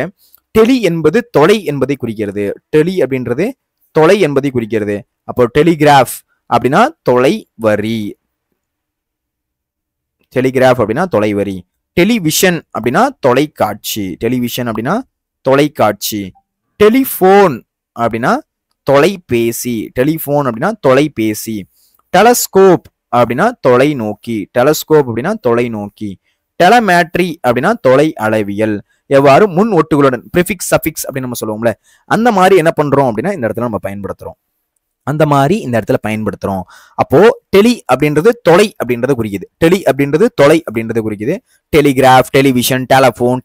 டெலி என்பது தொலை என்பதை குறிக்கிறது. டெலி அப்படின்றது தொலை என்பதை குறிக்கிறது. அப்போ டெலிகிராஃப் அப்படின்னா தொலை வரி. டெலிகிராஃப் அப்படின்னா தொலைவரி. டெலிவிஷன் அப்படின்னா தொலைக்காட்சி. டெலிவிஷன் அப்படின்னா தொலைக்காட்சி. டெலிஃபோன் அப்படின்னா தொலைபேசி. டெலிஃபோன் அப்படின்னா தொலைபேசி. டெலஸ்கோப் அப்படின்னா தொலைநோக்கி. டெலஸ்கோப் அப்படின்னா தொலைநோக்கி. டெலமேட்ரி அப்படின்னா தொலை அளவியல். எவ்வாறு முன் ஒட்டுகளுடன் ப்ரிஃபிக்ஸ் சஃபிக்ஸ் அப்படின்னு நம்ம சொல்லுவோம்ல, அந்த மாதிரி என்ன பண்றோம் அப்படின்னா இந்த இடத்துல நம்ம பயன்படுத்துறோம். அந்த மாதிரி இந்த இடத்துல பயன்படுத்துறோம். அப்போ டெலி அப்படின்றது தொலை அப்படின்றத குறிக்குது. டெலி அப்படின்றது தொலை அப்படின்றத குறிக்குது. டெலிகிராஃப், டெலிவிஷன், டெலஃபோன்,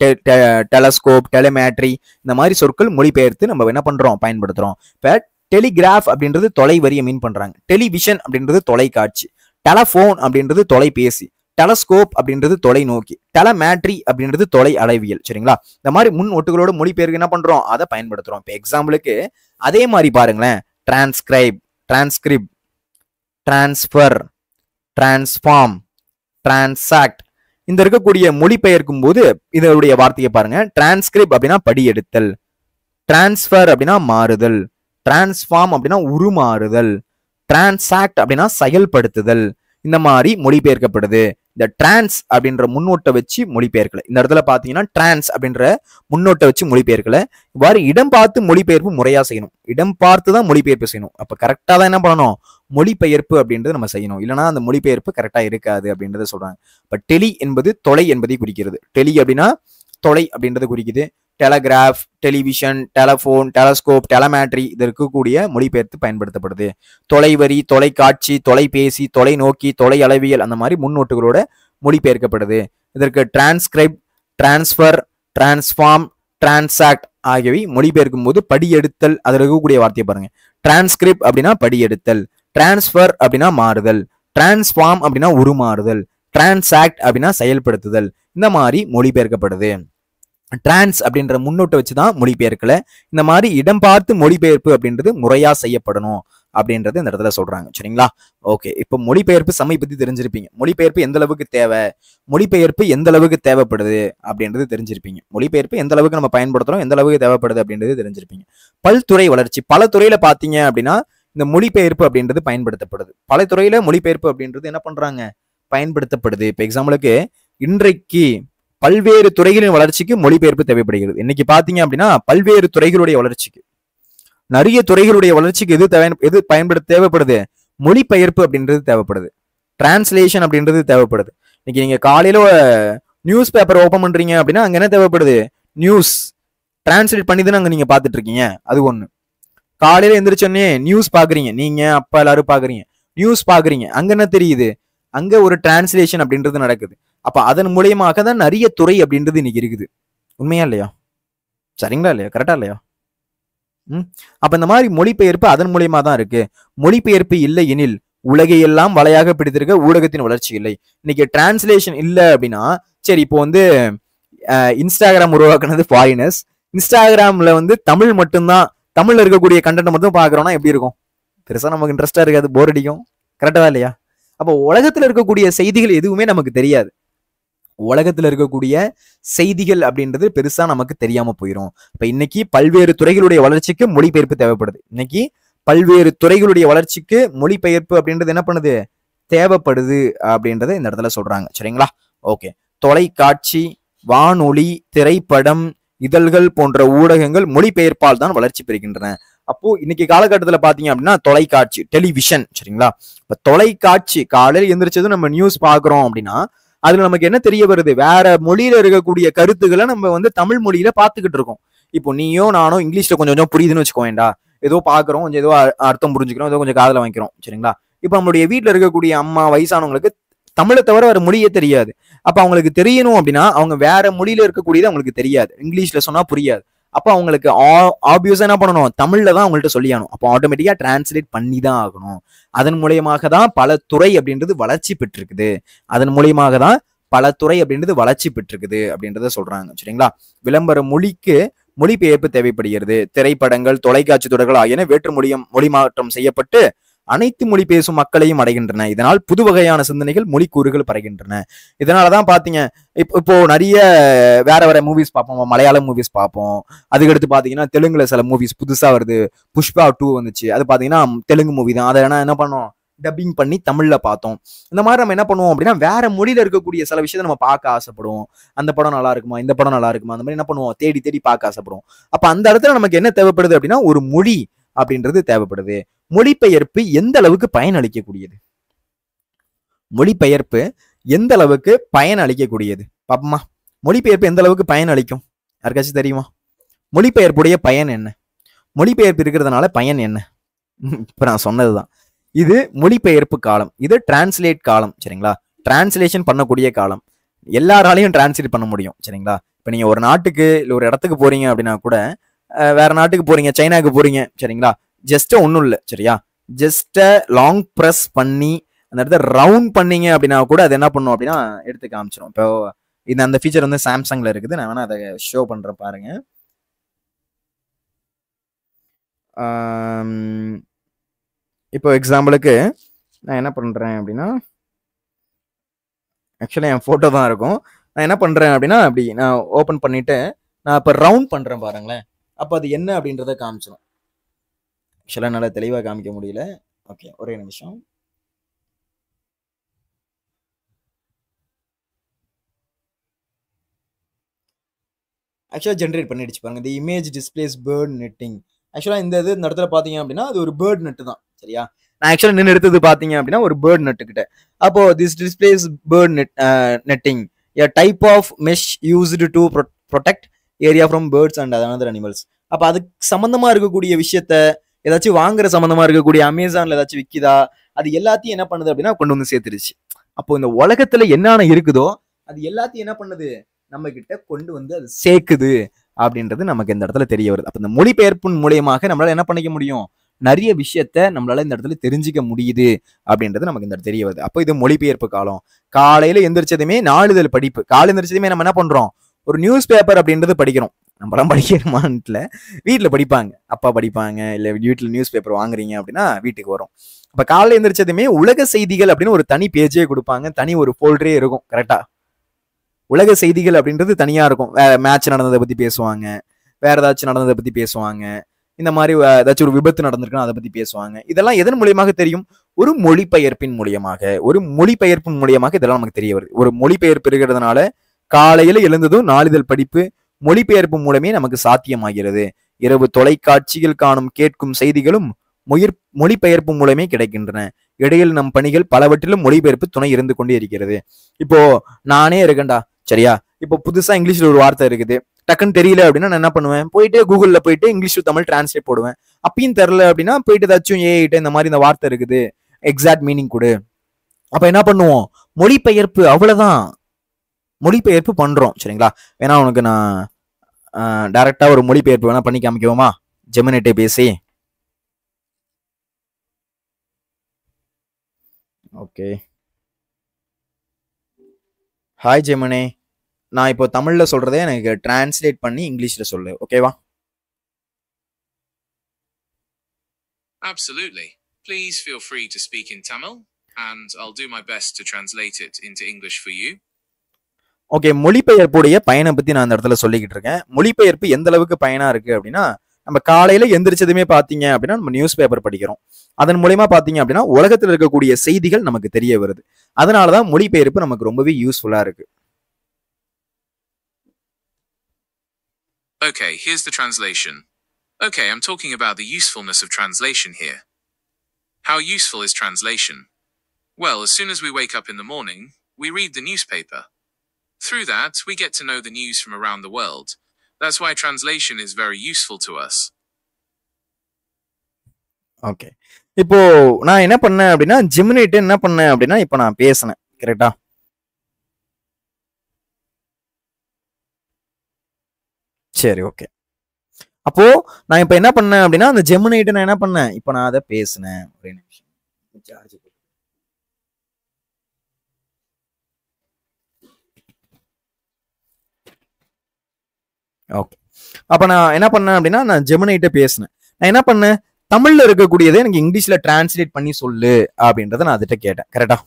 டெலஸ்கோப், டெலிமேட்ரி இந்த மாதிரி சொற்கள் மொழிபெயர்த்து நம்ம என்ன பண்றோம், பயன்படுத்துறோம். இப்ப டெலிகிராஃப் அப்படின்றது தொலை வரியை மீன் பண்றாங்க. டெலிவிஷன் அப்படின்றது தொலைக்காட்சி. டெலஃபோன் அப்படின்றது தொலைபேசி. டெலஸ்கோப் அப்படின்றது தொலைநோக்கி. டெலமேட்ரி அப்படின்றது தொலை அளவியல். சரிங்களா? இந்த மாதிரி முன் ஒட்டுகளோட மொழிபெயர்க்கு என்ன பண்றோம், அதை பயன்படுத்துறோம். இப்போ எக்ஸாம்பிளுக்கு அதே மாதிரி பாருங்களேன். Transcribe, transcript, transfer, transform, transact இந்த இருக்கக்கூடிய மொழிபெயர்க்கும் போது இதனுடைய வார்த்தையை பாருங்க. டிரான்ஸ்கிரிப்ட் அப்படின்னா படி எடுத்தல். டிரான்ஸ்ஃபர் அப்படின்னா மாறுதல். டிரான்ஸ்ஃபார்ம் அப்படின்னா உருமாறுதல். டிரான்சாக்ட் அப்படின்னா செயல்படுத்துதல். இந்த மாதிரி மொழிபெயர்க்கப்படுது. இந்த டிரான்ஸ் அப்படின்ற முன்னோட்டை வச்சு மொழிபெயர்க்கல. இந்த இடத்துல பாத்தீங்கன்னா டிரான்ஸ் அப்படின்ற முன்னோட்டை வச்சு மொழிபெயர்க்கல. இவ்வாறு இடம் பார்த்து மொழிபெயர்ப்பு முறையா செய்யணும். இடம் பார்த்து தான் மொழிபெயர்ப்பு செய்யணும். அப்ப கரெக்டா தான் என்ன பண்ணணும், மொழிபெயர்ப்பு அப்படின்றது நம்ம செய்யணும். இல்லைன்னா அந்த மொழிபெயர்ப்பு கரெக்டா இருக்காது அப்படின்றத சொல்றாங்க. இப்ப டெலி என்பது தொலை என்பதை குறிக்கிறது. டெலி அப்படின்னா தொலை அப்படின்றத குறிக்குது. டெலகிராஃப், டெலிவிஷன், டெலஃபோன், டெலஸ்கோப், டெலமேட்ரி இது இருக்கக்கூடிய மொழிபெயர்த்து பயன்படுத்தப்படுது. தொலைவரி, தொலைக்காட்சி, தொலைபேசி, தொலைநோக்கி, தொலை அளவியல் அந்த மாதிரி முன்னோட்டுகளோட மொழிபெயர்க்கப்படுது. இதற்கு டிரான்ஸ்கிரைப், டிரான்ஸ்ஃபர், டிரான்ஸ்ஃபார்ம், டிரான்சாக்ட் ஆகியவை மொழிபெயர்க்கும் போது படியெடுத்தல் அதில் இருக்கக்கூடிய வார்த்தையை பாருங்க. டிரான்ஸ்கிரிப்ட் அப்படின்னா படியெடுத்தல். டிரான்ஸ்ஃபர் அப்படின்னா மாறுதல். டிரான்ஸ்ஃபார்ம் அப்படின்னா உருமாறுதல். டிரான்சாக்ட் அப்படின்னா செயல்படுத்துதல். இந்த மாதிரி மொழிபெயர்க்கப்படுது. டிரான்ஸ் அப்படின்ற முன்னோட்டை வச்சுதான் மொழிபெயர்க்கல. இந்த மாதிரி இடம் பார்த்து மொழிபெயர்ப்பு அப்படின்றது முறையா செய்யப்படணும் அப்படின்றது இந்த இடத்துல சொல்றாங்க. சரிங்களா? ஓகே. இப்போ மொழிபெயர்ப்பு சமை பத்தி தெரிஞ்சிருப்பீங்க. மொழிபெயர்ப்பு எந்த அளவுக்கு தேவை, மொழிபெயர்ப்பு எந்த அளவுக்கு தேவைப்படுது அப்படின்றது தெரிஞ்சிருப்பீங்க. மொழிபெயர்ப்பு எந்த அளவுக்கு நம்ம பயன்படுத்துறோம், எந்த அளவுக்கு தேவைப்படுது அப்படின்றது தெரிஞ்சிருப்பீங்க. பல்துறை வளர்ச்சி, பல துறையில பாத்தீங்க அப்படின்னா இந்த மொழிபெயர்ப்பு அப்படின்றது பயன்படுத்தப்படுது. பல துறையில மொழிபெயர்ப்பு அப்படின்றது என்ன பண்றாங்க, பயன்படுத்தப்படுது. இப்போ எக்ஸாம்பிளுக்கு இன்றைக்கு பல்வேறு துறைகளின் வளர்ச்சிக்கு மொழிபெயர்ப்பு தேவைப்படுகிறது. இன்னைக்கு பாத்தீங்க அப்படின்னா பல்வேறு துறைகளுடைய வளர்ச்சிக்கு, நிறைய துறைகளுடைய வளர்ச்சிக்கு எது தேவைப்படுது, மொழிபெயர்ப்பு அப்படின்றது தேவைப்படுது. டிரான்ஸ்லேஷன் அப்படின்றது தேவைப்படுது. இன்னைக்கு நீங்க காலையில நியூஸ் பேப்பர் ஓபன் பண்றீங்க அப்படின்னா அங்க என்ன தேவைப்படுது, நியூஸ் டிரான்ஸ்லேட் பண்ணி தானே அங்க நீங்க பாத்துட்டு இருக்கீங்க. அது ஒண்ணு. காலையில எந்திரிச்சோடனே நியூஸ் பாக்குறீங்க, நீங்க அப்பா எல்லாரும் பாக்குறீங்க, நியூஸ் பாக்குறீங்க, அங்க என்ன தெரியுது, அங்க ஒரு டிரான்ஸ்லேஷன் அப்படின்றது நடக்குது. அப்ப அதன் மூலியமாக தான் நிறைய துறை அப்படின்றது இன்னைக்கு இருக்குது. உண்மையா இல்லையா? சரிங்களா இல்லையா? கரெக்டா இல்லையா? அப்ப இந்த மாதிரி மொழிபெயர்ப்பு அதன் மூலியமா தான் இருக்கு. மொழிபெயர்ப்பு இல்லை எனில் உலகையெல்லாம் வலையாக பிடித்திருக்க ஊடகத்தின் வளர்ச்சி இல்லை. இன்னைக்கு டிரான்ஸ்லேஷன் இல்லை அப்படின்னா, சரி இப்போ இன்ஸ்டாகிராம் உருவாக்குனது ஃபாரினர்ஸ், இன்ஸ்டாகிராம்ல தமிழ் மட்டும்தான், தமிழ்ல இருக்கக்கூடிய கண்டென்ட் மட்டும் பாக்குறோம்னா எப்படி இருக்கும்? பெருசா நமக்கு இன்ட்ரெஸ்டா இருக்காது, போர் அடிக்கும். கரெக்டா இல்லையா? அப்போ உலகத்துல இருக்கக்கூடிய செய்திகள் எதுவுமே நமக்கு தெரியாது. உலகத்துல இருக்கக்கூடிய செய்திகள் அப்படின்றது பெருசா நமக்கு தெரியாம போயிடும். இப்ப இன்னைக்கு பல்வேறு துறைகளுடைய வளர்ச்சிக்கு மொழிபெயர்ப்பு தேவைப்படுது. இன்னைக்கு பல்வேறு துறைகளுடைய வளர்ச்சிக்கு மொழிபெயர்ப்பு அப்படின்றது என்ன பண்ணுது, தேவைப்படுது அப்படின்றத இந்த இடத்துல சொல்றாங்க. சரிங்களா? ஓகே. தொலைக்காட்சி, வானொலி, திரைப்படம், இதழ்கள் போன்ற ஊடகங்கள் மொழிபெயர்ப்பால் தான் வளர்ச்சி பெறுகின்றன. அப்போ இன்னைக்கு காலகட்டத்தில் பாத்தீங்க அப்படின்னா தொலைக்காட்சி, டெலிவிஷன். சரிங்களா? இப்ப தொலைக்காட்சி காலையில் எந்திரிச்சதும் நம்ம நியூஸ் பாக்குறோம் அப்படின்னா அதுல நமக்கு என்ன தெரிய வருது, வேற மொழியில இருக்கக்கூடிய கருத்துக்களை நம்ம தமிழ் மொழியில பாத்துக்கிட்டு இருக்கோம். இப்போ நீயோ நானோ இங்கிலீஷ்ல கொஞ்சம் கொஞ்சம் புரியுதுன்னு வச்சுக்கோவேண்டா, ஏதோ பார்க்குறோம், கொஞ்சம் ஏதோ அர்த்தம் புரிஞ்சுக்கிறோம், ஏதோ கொஞ்சம் காதில் வாங்கிக்கிறோம். சரிங்களா? இப்போ நம்மளுடைய வீட்டில் இருக்கக்கூடிய அம்மா, வயசானவங்களுக்கு தமிழை தவிர வேற மொழியே தெரியாது. அப்ப அவங்களுக்கு தெரியணும் அப்படின்னா அவங்க வேற மொழியில இருக்கக்கூடியது அவங்களுக்கு தெரியாது, இங்கிலீஷ்ல சொன்னா புரியாது. அப்ப அவங்களுக்கு ஆப்வியஸா என்ன பண்ணணும், தமிழ்ல தான் அவங்கள்ட்ட சொல்லியாகணும். அப்போ ஆட்டோமேட்டிக்கா டிரான்ஸ்லேட் பண்ணி தான் ஆகணும். அதன் மூலியமாக தான் பல துறை அப்படின்றது வளர்ச்சி பெற்றிருக்குது. அதன் மூலியமாக தான் பல துறை அப்படின்றது வளர்ச்சி பெற்றிருக்குது அப்படின்றத சொல்றாங்க. சரிங்களா? விளம்பர மொழிக்கு மொழிபெயர்ப்பு தேவைப்படுகிறது. திரைப்படங்கள், தொலைக்காட்சி தொடர்கள் ஆகியன வேற்று மொழி மாற்றம் செய்யப்பட்டு அனைத்து மொழி பேசும் மக்களையும் அடைகின்றன. இதனால் புது வகையான சிந்தனைகள், மொழி கூறுகள் பறைகின்றன. இதனாலதான் பாத்தீங்க, இப்போ நிறைய வேற வேற மூவிஸ் பார்ப்போம், மலையாள மூவிஸ் பார்ப்போம். அதுக்கடுத்து பாத்தீங்கன்னா தெலுங்குல சில மூவிஸ் புதுசா வருது. புஷ்பா 2 வந்துச்சு, அது பாத்தீங்கன்னா தெலுங்கு மூவி தான். அதை என்ன பண்ணோம், டப்பிங் பண்ணி தமிழ்ல பார்த்தோம். இந்த மாதிரி நம்ம என்ன பண்ணுவோம் அப்படின்னா வேற மொழியில இருக்கக்கூடிய சில விஷயத்தை நம்ம பார்க்க ஆசைப்படுவோம். அந்த படம் நல்லா இருக்குமா, இந்த படம் நல்லா இருக்குமா, அந்த மாதிரி என்ன பண்ணுவோம், தேடி தேடி பார்க்க ஆசைப்படுவோம். அப்ப அந்த இடத்துல நமக்கு என்ன தேவைப்படுது அப்படின்னா ஒரு மொழி அப்படின்றது தேவைப்படுது. மொழிபெயர்ப்பு எந்த அளவுக்கு பயன் அளிக்கக்கூடியது? மொழிபெயர்ப்பு எந்த அளவுக்கு பயன் அளிக்கக்கூடியது பாப்பமா? மொழிபெயர்ப்பு எந்த அளவுக்கு பயன் அளிக்கும் யாருக்காச்சும் தெரியுமா? மொழிபெயர்ப்புடைய பயன் என்ன? மொழிபெயர்ப்பு இருக்கிறதுனால பயன் என்ன? இப்ப நான் சொன்னதுதான். இது மொழிபெயர்ப்பு காலம், இது டிரான்ஸ்லேட் காலம். சரிங்களா? டிரான்ஸ்லேஷன் பண்ணக்கூடிய காலம். எல்லாராலையும் டிரான்ஸ்லேட் பண்ண முடியும். சரிங்களா? இப்ப நீங்க ஒரு நாட்டுக்கு இல்ல ஒரு இடத்துக்கு போறீங்க அப்படின்னா கூட, வேற நாட்டுக்கு போறீங்க, சைனாக்கு போறீங்க, சரிங்களா? ஜஸ்ட் ஒன்றும் இல்லை, சரியா? ஜஸ்ட் லாங் ப்ரெஸ் பண்ணி அந்த இடத்த ரவுண்ட் பண்ணீங்க அப்படின்னா கூட அது என்ன பண்ணும் அப்படின்னா எடுத்து காமிச்சிடும். இப்போ இந்த அந்த ஃபீச்சர் வந்து சாம்சங்ல இருக்குது. நான் வேணா அதை ஷோ பண்றேன் பாருங்க. இப்போ எக்ஸாம்பிளுக்கு நான் என்ன பண்றேன் அப்படின்னா, ஆக்சுவலி என் ஃபோட்டோ தான் இருக்கும். நான் என்ன பண்றேன் அப்படின்னா அப்படி நான் ஓப்பன் பண்ணிட்டு நான் இப்போ ரவுண்ட் பண்றேன் பாருங்களேன். அப்போ அது என்ன அப்படின்றத காமிச்சிடும். ஆக்சுவலாக நல்லா தெளிவாக காமிக்க முடியல. ஓகே, ஒரே நிமிஷம். ஆக்சுவலாக ஜென்ரேட் பண்ணிடுச்சு பாருங்க. The image displays bird netting. ஆக்சுவலாக இந்த இடத்துல பார்த்தீங்க அப்படின்னா அது ஒரு பேர்ட் நெட்டு தான். சரியா? நான் ஆக்சுவலாக நின்று எடுத்தது பார்த்தீங்க அப்படின்னா ஒரு பேர்ட் நெட்டுக்கிட்ட. அப்போ this displays bird netting a type of mesh used to protect area from birds and other animals. அப்போ அதுக்கு சம்மந்தமா இருக்கக்கூடிய விஷயத்த ஏதாச்சும் வாங்குற சம்மந்தமா இருக்கக்கூடிய அமேசான்ல ஏதாச்சும் விற்கிதா, அது எல்லாத்தையும் என்ன பண்ணுது அப்படின்னா கொண்டு வந்து சேர்த்துருச்சு. அப்போ இந்த உலகத்துல என்னென்ன இருக்குதோ அது எல்லாத்தையும் என்ன பண்ணுது, நம்ம கிட்ட கொண்டு வந்து அது சேர்க்குது அப்படின்றது நமக்கு இந்த இடத்துல தெரிய வருது. அப்ப இந்த மொழிபெயர்ப்பின் மூலியமாக நம்மளால என்ன பண்ணிக்க முடியும், நிறைய விஷயத்த நம்மளால இந்த இடத்துல தெரிஞ்சுக்க முடியுது அப்படின்றது நமக்கு இந்த தெரிய வருது. அப்போ இது மொழிபெயர்ப்பு காலம். காலையில எந்திரிச்சதுமே நாளிதழ் படிப்பு. காலை எந்திரிச்சதுமே நம்ம என்ன பண்றோம், ஒரு நியூஸ் பேப்பர் அப்படின்றது படிக்கிறோம். நம்மளாம் படிக்கிறோமான்ல, வீட்டில் படிப்பாங்க, அப்பா படிப்பாங்க, இல்லை வீட்டில் நியூஸ் பேப்பர் வாங்குறீங்க அப்படின்னா வீட்டுக்கு வரும். அப்போ காலையில் எந்திரிச்சதுமே உலக செய்திகள் அப்படின்னு ஒரு தனி பேஜே கொடுப்பாங்க, தனி ஒரு ஃபோல்டரே இருக்கும். கரெக்டா? உலக செய்திகள் அப்படின்றது தனியா இருக்கும். மேட்ச் நடந்ததை பத்தி பேசுவாங்க, வேற ஏதாச்சும் நடந்ததை பத்தி பேசுவாங்க, இந்த மாதிரி ஏதாச்சும் ஒரு விபத்து நடந்திருக்குன்னா அதை பத்தி பேசுவாங்க. இதெல்லாம் எதன் மூலியமாக தெரியும்? ஒரு மொழிபெயர்ப்பின் மூலியமாக. ஒரு மொழிபெயர்ப்பின் மூலியமாக இதெல்லாம் நமக்கு தெரிய வருது. ஒரு மொழிபெயர்ப்பு இருக்கிறதுனால காலையில எழுந்ததும் நாளிதழ் படிப்பு மொழிபெயர்ப்பு மூலமே நமக்கு சாத்தியமாகிறது. இரவு தொலைக்காட்சியில் காணும் கேட்கும் செய்திகளும் மொழிபெயர்ப்பு மூலமே கிடைக்கின்றன. இடையில் நம் பணிகள் பலவற்றிலும் மொழிபெயர்ப்பு துணை இருந்து கொண்டே இருக்கிறது. இப்போ நானே இருக்கேன்டா, சரியா? இப்போ புதுசா இங்கிலீஷ்ல ஒரு வார்த்தை இருக்குது, டக்குன்னு தெரியல அப்படின்னா நான் என்ன பண்ணுவேன், போயிட்டு கூகுள்ல போயிட்டு இங்கிலீஷ் டு தமிழ் டிரான்ஸ்லேட் போடுவேன். அப்பயும் தெரியல அப்படின்னா போயிட்டு ஏதாச்சும் ஏஐட்ட இந்த மாதிரி இந்த வார்த்தை இருக்குது, எக்ஸாக்ட் மீனிங் கொடு. அப்ப என்ன பண்ணுவோம், மொழிபெயர்ப்பு. அவ்வளவுதான், மொழிபெயர்ப்பு பண்றோம். சரிங்களா? வேணா உனக்கு நான் டைரக்டா ஒரு மொழிபெயர்ப்பு வேணா பண்ணி காமிக்குவோமா, ஜெமினிட்டே பேசி? ஓகே, ஹாய் ஜெமினி, நான் இப்போ தமிழ்ல சொல்றதே எனக்கு டிரான்ஸ்லேட் பண்ணி இங்கிலீஷ்ல சொல்லு, ஓகேவா? Absolutely. Please feel free to speak in Tamil and I'll do my best to translate it into English for you. Okay, மொழிபெயர்ப்புடைய பயனை பத்தி நான் இந்த இடத்துல சொல்லிக்கிட்டு இருக்கேன். மொழிபெயர்ப்பு எந்த அளவுக்கு பயனா இருக்கு அப்படின்னா, நம்ம காலையில எந்திரிச்சதுமே பாத்தீங்க அப்படின்னா நம்ம நியூஸ் பேப்பர் படிக்கிறோம். அதன் மூலமா பாத்தீங்க அப்படின்னா உலகத்தில் இருக்கக்கூடிய செய்திகள் நமக்கு தெரிய வருது. அதனாலதான் மொழிபெயர்ப்பு நமக்கு ரொம்பவே யூஸ்ஃபுல்லா இருக்கு. Okay, here's the translation. Okay, I'm talking about the usefulness of translation here. How useful is translation? Well, as soon as we wake up in the morning, we read the newspaper. Through that, we get to know the news from around the world. That's why translation is very useful to us. Okay. இப்போ நான் என்ன பண்ணேன் அப்படின்னா, ஜெமினிட்ட என்ன பண்ணேன் அப்படின்னா, இப்போ நான் பேசினேன். கரெக்ட்டா? சரி, ஓகே. அப்போ நான் இப்ப என்ன பண்ணேன் அப்படின்னா, அந்த ஜெமினிட்ட நான் என்ன பண்ணேன், இப்ப நான் அத பேசினேன். ஒரே நிமிஷம். சார்ஜ் போட்டு. ஓகே. அப்ப நான் என்ன பண்ணேன் அப்படின்னா, நான் ஜெமினிட்ட பேசினேன். நான் என்ன பண்ணேன், தமிழ்ல இருக்கக்கூடியதை எனக்கு இங்கிலீஷ்ல டிரான்ஸ்லேட் பண்ணி சொல்லு அப்படின்றத நான் அதுட்ட கேட்டேன். கரெக்ட்டா?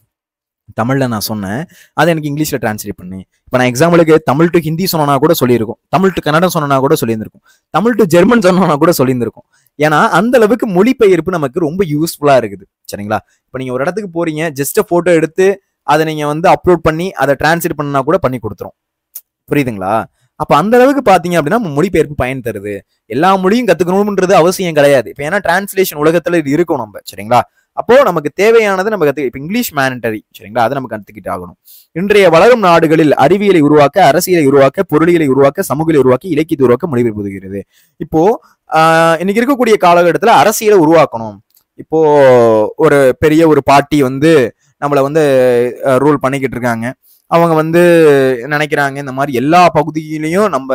தமிழ்ல நான் சொன்னேன். அத எனக்கு இங்கிலீஷ்ல டிரான்ஸ்லேட் பண்ணு. இப்ப நான் எக்ஸாம்பிளுக்கு தமிழ் டு ஹிந்தி சொன்னனா கூட சொல்லியிருக்கும். தமிழ் டு கன்னடம் சொன்னனா கூட சொல்லியிருந்திருக்கும். தமிழ் டு ஜெர்மன் சொன்னனா கூட சொல்லியிருந்திருக்கும். ஏன்னா, அந்த அளவுக்கு மொழிபெயர்ப்பு நமக்கு ரொம்ப யூஸ்ஃபுல்லா இருக்குது. சரிங்களா? இப்ப நீங்க ஒரு இடத்துக்கு போறீங்க, ஜஸ்ட் ஃபோட்டோ எடுத்து அத நீங்க வந்து அப்லோட் பண்ணி அத டிரான்ஸ்லேட் பண்ணா கூட பண்ணி குடுத்துரும். புரியுதுங்களா? அப்ப அந்த அளவுக்கு பாத்தீங்க அப்படின்னா மொழிபெயர்ப்பு பயன் தருது. எல்லா மொழியும் கத்துக்கணும்ன்றது அவசியம் கிடையாது. இப்ப ஏன்னா டிரான்ஸ்லேஷன் உலகத்துல இது இருக்கும் நம்ம. சரிங்களா? அப்போ நமக்கு தேவையானது நம்ம இப்ப இங்கிலீஷ் மேண்டரி. சரிங்களா? அதை நம்ம கத்துக்கிட்டு ஆகணும். இன்றைய வளரும் நாடுகளில் அறிவியலை உருவாக்க, அரசியலை உருவாக்க, பொருளியலை உருவாக்க, சமூகலை உருவாக்க, இலக்கியத்தை உருவாக்க மொழிபெயர்ப்பு உதவுகிறது. இப்போ இன்னைக்கு இருக்கக்கூடிய காலகட்டத்துல அரசியலை உருவாக்கணும். இப்போ ஒரு பெரிய ஒரு பார்ட்டி வந்து நம்மள வந்து ரூல் பண்ணிக்கிட்டு இருக்காங்க. அவங்க வந்து நினைக்கிறாங்க இந்த மாதிரி எல்லா பகுதியிலையும் நம்ம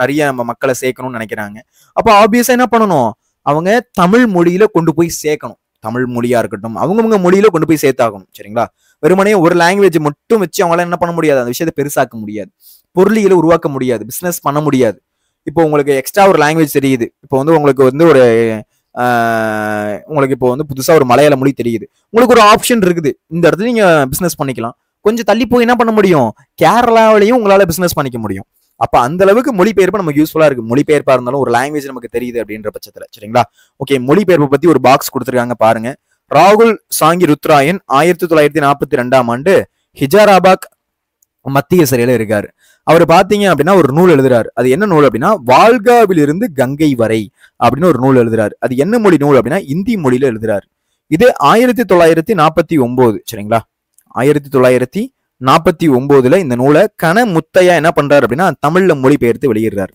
நிறைய நம்ம மக்களை சேர்க்கணும்னு நினைக்கிறாங்க. அப்போ ஆப்வியஸா என்ன பண்ணணும், அவங்க தமிழ் மொழியில கொண்டு போய் சேர்க்கணும். தமிழ் மொழியா இருக்கட்டும், அவங்கவுங்க மொழியில கொண்டு போய் சேர்த்தாகணும். சரிங்களா? வெறுமனே ஒரு லாங்குவேஜ் மட்டும் வச்சு அவங்களால என்ன பண்ண முடியாது, அந்த விஷயத்தை பெருசாக்க முடியாது, பொருளியலை உருவாக்க முடியாது, பிசினஸ் பண்ண முடியாது. இப்போ உங்களுக்கு எக்ஸ்ட்ரா ஒரு லாங்குவேஜ் தெரியுது. இப்போ வந்து உங்களுக்கு வந்து ஒரு உங்களுக்கு இப்போ வந்து புதுசா ஒரு மலையாள மொழி தெரியுது. உங்களுக்கு ஒரு ஆப்ஷன் இருக்குது, இந்த இடத்துல நீங்க பிசினஸ் பண்ணிக்கலாம். கொஞ்சம் தள்ளி போய் என்ன பண்ண முடியும், கேரளாவிலையும் உங்களால பிசினஸ் பண்ணிக்க முடியும். அப்ப அந்த அளவுக்கு மொழிபெயர்ப்பு நமக்கு யூஸ்ஃபுல்லா இருக்கு. மொழிபெயர்ப்பா இருந்தாலும் ஒரு லாங்குவேஜ் நமக்கு தெரியுது அப்படின்ற பட்சத்துல. சரிங்களா? ஓகே, மொழிபெயர்ப்பு பத்தி ஒரு பாக்ஸ் கொடுத்துருக்காங்க பாருங்க. ராகுல் சாங்கி ருத்ராயன் 1942ஆம் ஆண்டு ஹிஜாராபாத் மத்திய சிறையில இருக்காரு. அவர் பாத்தீங்க அப்படின்னா ஒரு நூல் எழுதுறாரு. அது என்ன நூல் அப்படின்னா, வால்காவிலிருந்து கங்கை வரை அப்படின்னு ஒரு நூல் எழுதுறாரு. அது என்ன மொழி நூல் அப்படின்னா, இந்தி மொழியில எழுதுறாரு. இது 1949. சரிங்களா? 1949 இந்த நூலை கன முத்தையா என்ன பண்றாரு அப்படின்னா தமிழ்ல மொழிபெயர்த்து வெளியிடுறாரு.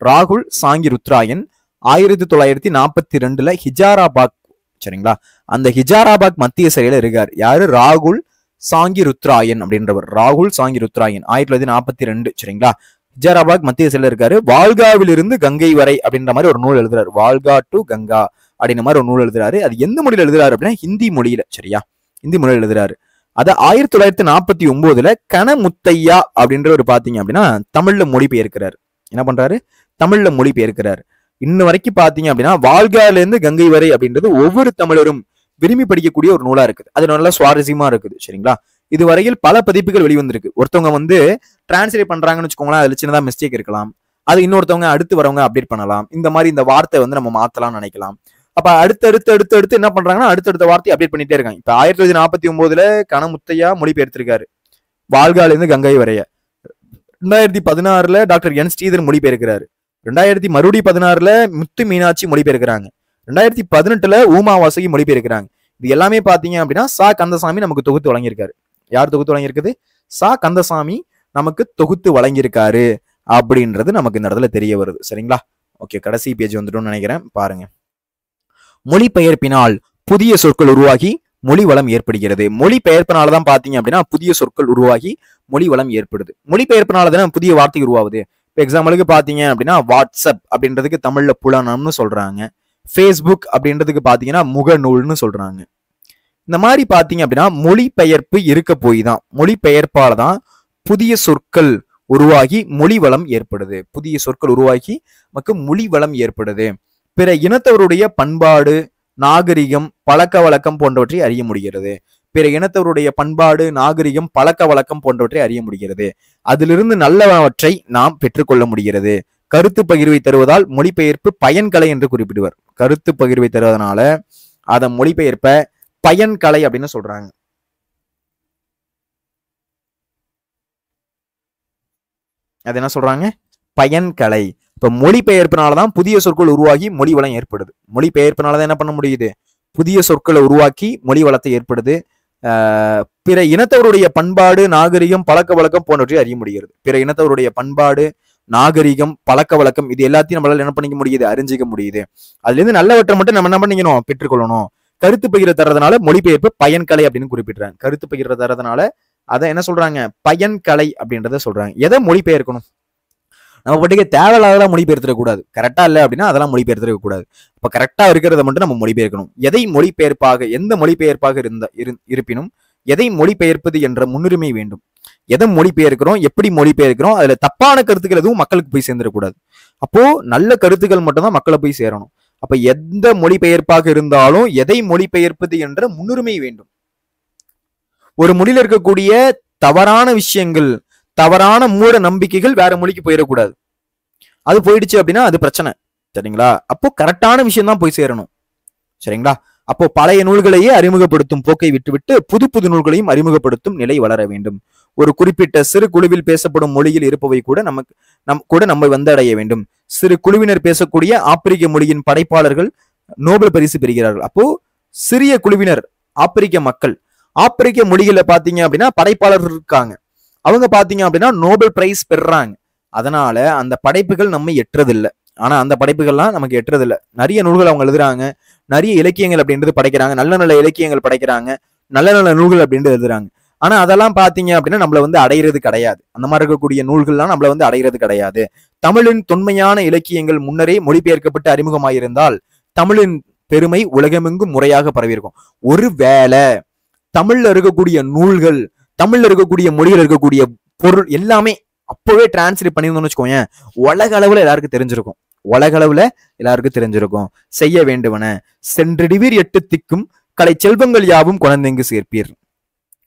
ராகுல் சாங்கி ருத்ராயன் 1942 ஹிஜாராபாத். சரிங்களா? அந்த ஹிஜாராபாத் மத்திய சிறையில இருக்காரு. யாரு? ராகுல் சாங்கி ருத்ராயன் அப்படின்றவர். ராகுல் சாங்கி ருத்ராயன் 1942. சரிங்களா? ஹிஜாராபாத் மத்திய சிறையில இருக்காரு. வால்காவிலிருந்து கங்கை வரை அப்படின்ற மாதிரி ஒரு நூல் எழுதுறாரு. வால்கா டு கங்கா அப்படின்ற மாதிரி ஒரு நூல் எழுதுறாரு. அது எந்த மொழியில எழுதுறாரு அப்படின்னா ஹிந்தி மொழியில. சரியா? ஹிந்தி மொழியில எழுதுறாரு. அத 1949 கனமுத்தையா அப்படின்றவர் பாத்தீங்க அப்படின்னா தமிழ்ல மொழிபெயர்க்கிறாரு. என்ன பண்றாரு? தமிழ்ல மொழிபெயர்க்கிறாரு. இன்ன வரைக்கும் பாத்தீங்க அப்படின்னா வால்கால இருந்து கங்கை வரை அப்படின்றது ஒவ்வொரு தமிழரும் விரும்பி படிக்கக்கூடிய ஒரு நூலா இருக்குது. அது நல்லா சுவாரஸ்யமா இருக்குது. சரிங்களா? இதுவரையில் பல பதிப்புகள் வெளிவந்திருக்கு. ஒருத்தவங்க வந்து டிரான்ஸ்லேட் பண்றாங்கன்னு வச்சுக்கோங்களேன், அதுல சின்னதா மிஸ்டேக் இருக்கலாம். அது இன்னொருத்தவங்க அடுத்து வரவங்க அப்டேட் பண்ணலாம். இந்த மாதிரி இந்த வார்த்தை வந்து நம்ம மாத்தலாம்னு நினைக்கலாம். அப்ப அடுத்து என்ன பண்றாங்கன்னா அடுத்தடுத்த வார்த்தையை அப்டேட் பண்ணிட்டே இருக்காங்க. இப்ப 1949 கனமுத்தையா மொழிபெயர்த்திருக்காரு வால்கால இருந்து கங்கை வரைய. 2016 டாக்டர் என் ஸ்ரீதர் மொழிபெயர்க்கிறாரு. 2016 முத்து மீனாட்சி மொழிபெயர்க்கிறாங்க. 2018 ஊமா வாசகி மொழிபெயர்க்கிறாங்க. இது எல்லாமே பாத்தீங்க அப்படின்னா சா கந்தசாமி நமக்கு தொகுத்து வழங்கியிருக்காரு. யார் தொகுத்து வழங்கியிருக்குது? சா கந்தசாமி நமக்கு தொகுத்து வழங்கியிருக்காரு அப்படின்றது நமக்கு இந்த இடத்துல தெரிய வருது. சரிங்களா? ஓகே, கடைசி பேஜ் வந்துட்டோம்னு நினைக்கிறேன். பாருங்க. மொழிபெயர்ப்பினால் புதிய சொற்கள் உருவாகி மொழி வளம் ஏற்படுகிறது. மொழிபெயர்ப்பினாலதான் பாத்தீங்க அப்படின்னா புதிய சொற்கள் உருவாகி மொழி வளம் ஏற்படுது. மொழிபெயர்ப்பினாலதான் புதிய வார்த்தை உருவாகுது. இப்போ எக்ஸாம்பிளுக்கு பாத்தீங்க அப்படின்னா வாட்ஸ்அப் அப்படின்றதுக்கு தமிழ்ல புலனம்னு சொல்றாங்க. ஃபேஸ்புக் அப்படின்றதுக்கு பாத்தீங்கன்னா முகநூல்னு சொல்றாங்க. இந்த மாதிரி பாத்தீங்க அப்படின்னா மொழிபெயர்ப்பு இருக்க போய் தான், மொழிபெயர்ப்பால தான் புதிய சொற்கள் உருவாகி மொழி வளம் ஏற்படுது. புதிய சொற்கள் உருவாகி நமக்கு மொழி வளம் ஏற்படுது. பிற இனத்தவருடைய பண்பாடு, நாகரிகம், பழக்க வழக்கம் போன்றவற்றை அறிய முடிகிறது. பிற இனத்தவருடைய பண்பாடு, நாகரிகம், பழக்க வழக்கம் போன்றவற்றை அறிய முடிகிறது. அதிலிருந்து நல்லவற்றை நாம் பெற்றுக்கொள்ள முடிகிறது. கருத்து பகிர்வை தருவதால் மொழிபெயர்ப்பு பயன்கலை என்று குறிப்பிடுவர். கருத்து பகிர்வை தருவதனால அதை மொழிபெயர்ப்ப பயன்கலை அப்படின்னு சொல்றாங்க. அது என்ன சொல்றாங்க? பயன்கலை. இப்ப மொழிபெயர்ப்பினாலதான் புதிய சொற்கள் உருவாகி மொழி வளம் ஏற்படுது. மொழிபெயர்ப்பினாலதான் என்ன பண்ண முடியுது? புதிய சொற்களை உருவாக்கி மொழி வளத்தை ஏற்படுது. பிற இனத்தவருடைய பண்பாடு, நாகரிகம், பழக்க வழக்கம் போன்றவற்றை அறிய முடிகிறது. பிற இனத்தவருடைய பண்பாடு, நாகரிகம், பழக்க வழக்கம், இது எல்லாத்தையும் நம்மளால என்ன பண்ணிக்க முடியுது, அறிஞ்சிக்க முடியுது. அதுல இருந்து நல்லவற்றை மட்டும் நம்ம என்ன பண்ணிக்கணும், பெற்றுக்கொள்ளணும். கருத்து பகிர தரதுனால மொழிபெயர்ப்பு பயன்கலை அப்படின்னு குறிப்பிடுறாங்க. கருத்து பகிர தரதுனால அதை என்ன சொல்றாங்க, பயன்கலை அப்படின்றத சொல்றாங்க. எதை மொழிபெயர்க்கணும், நம்ம பாட்டுக்கு தேவையில்லாத மொழிபெயர்த்துக்க கூடாது. கரெக்டா இல்லை அப்படின்னா அதெல்லாம் மொழிபெயர்த்துக்க கூடாது. அப்ப கரெக்டா இருக்கிறத மட்டும் நம்ம மொழிபெயர்க்கணும். எதை மொழிபெயர்ப்பாக, எந்த மொழிபெயர்ப்பாக இருப்பினும் எதை மொழிபெயர்ப்பது என்ற முன்னுரிமை வேண்டும். எதை மொழிபெயர்க்கிறோம், எப்படி மொழிபெயர்க்கிறோம், அதுல தப்பான கருத்துக்கள் எதுவும் மக்களுக்கு போய் சேர்ந்துடக்கூடாது. அப்போ நல்ல கருத்துக்கள் மட்டும்தான் மக்களை போய் சேரணும். அப்ப எந்த மொழிபெயர்ப்பாக இருந்தாலும் எதை மொழிபெயர்ப்பது என்ற முன்னுரிமை வேண்டும். ஒரு மொழியில இருக்கக்கூடிய தவறான விஷயங்கள், தவறான மூட நம்பிக்கைகள் வேற மொழிக்கு போயிடக்கூடாது. அது போயிடுச்சு அப்படின்னா அது பிரச்சனை. சரிங்களா? அப்போ கரெக்டான விஷயம் தான் போய் சேரணும். சரிங்களா? அப்போ பழைய நூல்களையே அறிமுகப்படுத்தும் போக்கை விட்டுவிட்டு புது புது நூல்களையும் அறிமுகப்படுத்தும் நிலை வளர வேண்டும். ஒரு குறிப்பிட்ட சிறு குழுவில் பேசப்படும் மொழியில் இருப்பவை கூட நம்மை வந்தடைய வேண்டும். சிறு குழுவினர் பேசக்கூடிய ஆப்பிரிக்க மொழியின் படைப்பாளர்கள் நோபல் பரிசு பெறுகிறார்கள். அப்போ சிறிய குழுவினர், ஆப்பிரிக்க மக்கள், ஆப்பிரிக்க மொழிகளை பாத்தீங்க அப்படின்னா படைப்பாளர்கள் இருக்காங்க, அவங்க பாத்தீங்க அப்படின்னா நோபல் பிரைஸ் பெறுறாங்க. அதனால அந்த படைப்புகள் நம்ம எட்டுறதில்லை. ஆனா அந்த படைப்புகள்லாம் நமக்கு எட்டுறதில்லை. நிறைய நூல்கள் அவங்க எழுதுறாங்க, நிறைய இலக்கியங்கள் அப்படின்றது படைக்கிறாங்க, நல்ல நல்ல இலக்கியங்கள் படைக்கிறாங்க, நல்ல நல்ல நூல்கள் அப்படின்றது எழுதுறாங்க. ஆனா அதெல்லாம் பாத்தீங்க அப்படின்னா நம்மள அடையிறது கிடையாது. அந்த மாதிரி இருக்கக்கூடிய நூல்கள்லாம் நம்மள அடையிறது கிடையாது. தமிழின் தொன்மையான இலக்கியங்கள் முன்னரே மொழிபெயர்க்கப்பட்டு அறிமுகமாயிருந்தால் தமிழின் பெருமை உலகமெங்கும் முறையாக பரவியிருக்கும். ஒருவேளை தமிழ்ல இருக்கக்கூடிய நூல்கள், தமிழ்ல இருக்கக்கூடிய மொழிகள் இருக்கக்கூடிய பொருள் எல்லாமே அப்பவே டிரான்ஸ்லேட் பண்ணியிருந்தோம்னு வச்சுக்கோங்க, உலக அளவுல எல்லாருக்கும் தெரிஞ்சிருக்கும். உலக அளவுல எல்லாருக்கும் தெரிஞ்சிருக்கும். செய்ய வேண்டுவன சென்றிடுவீர் 8 திக்கும் கலை செல்வங்கள் யாவும் குழந்தைங்கு சேர்ப்பீர்.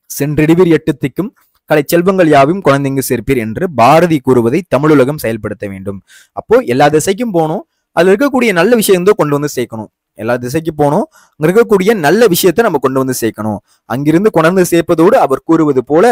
சென்றிடுவீர் 8 திக்கும் கலை செல்வங்கள் யாவும் குழந்தைங்கு சேர்ப்பீர் என்று பாரதி கூறுவதை தமிழுலகம் செயல்படுத்த வேண்டும். அப்போ எல்லா திசைக்கும் போகணும், அதுல இருக்கக்கூடிய நல்ல விஷயத்தை கொண்டு வந்து சேர்க்கணும். எல்லா திசைக்கு போனோம், அங்க இருக்கக்கூடிய நல்ல விஷயத்த நம்ம கொண்டு வந்து சேர்க்கணும். அங்கிருந்து கொண்டு சேர்ப்பதோடு அவர் கூறுவது போல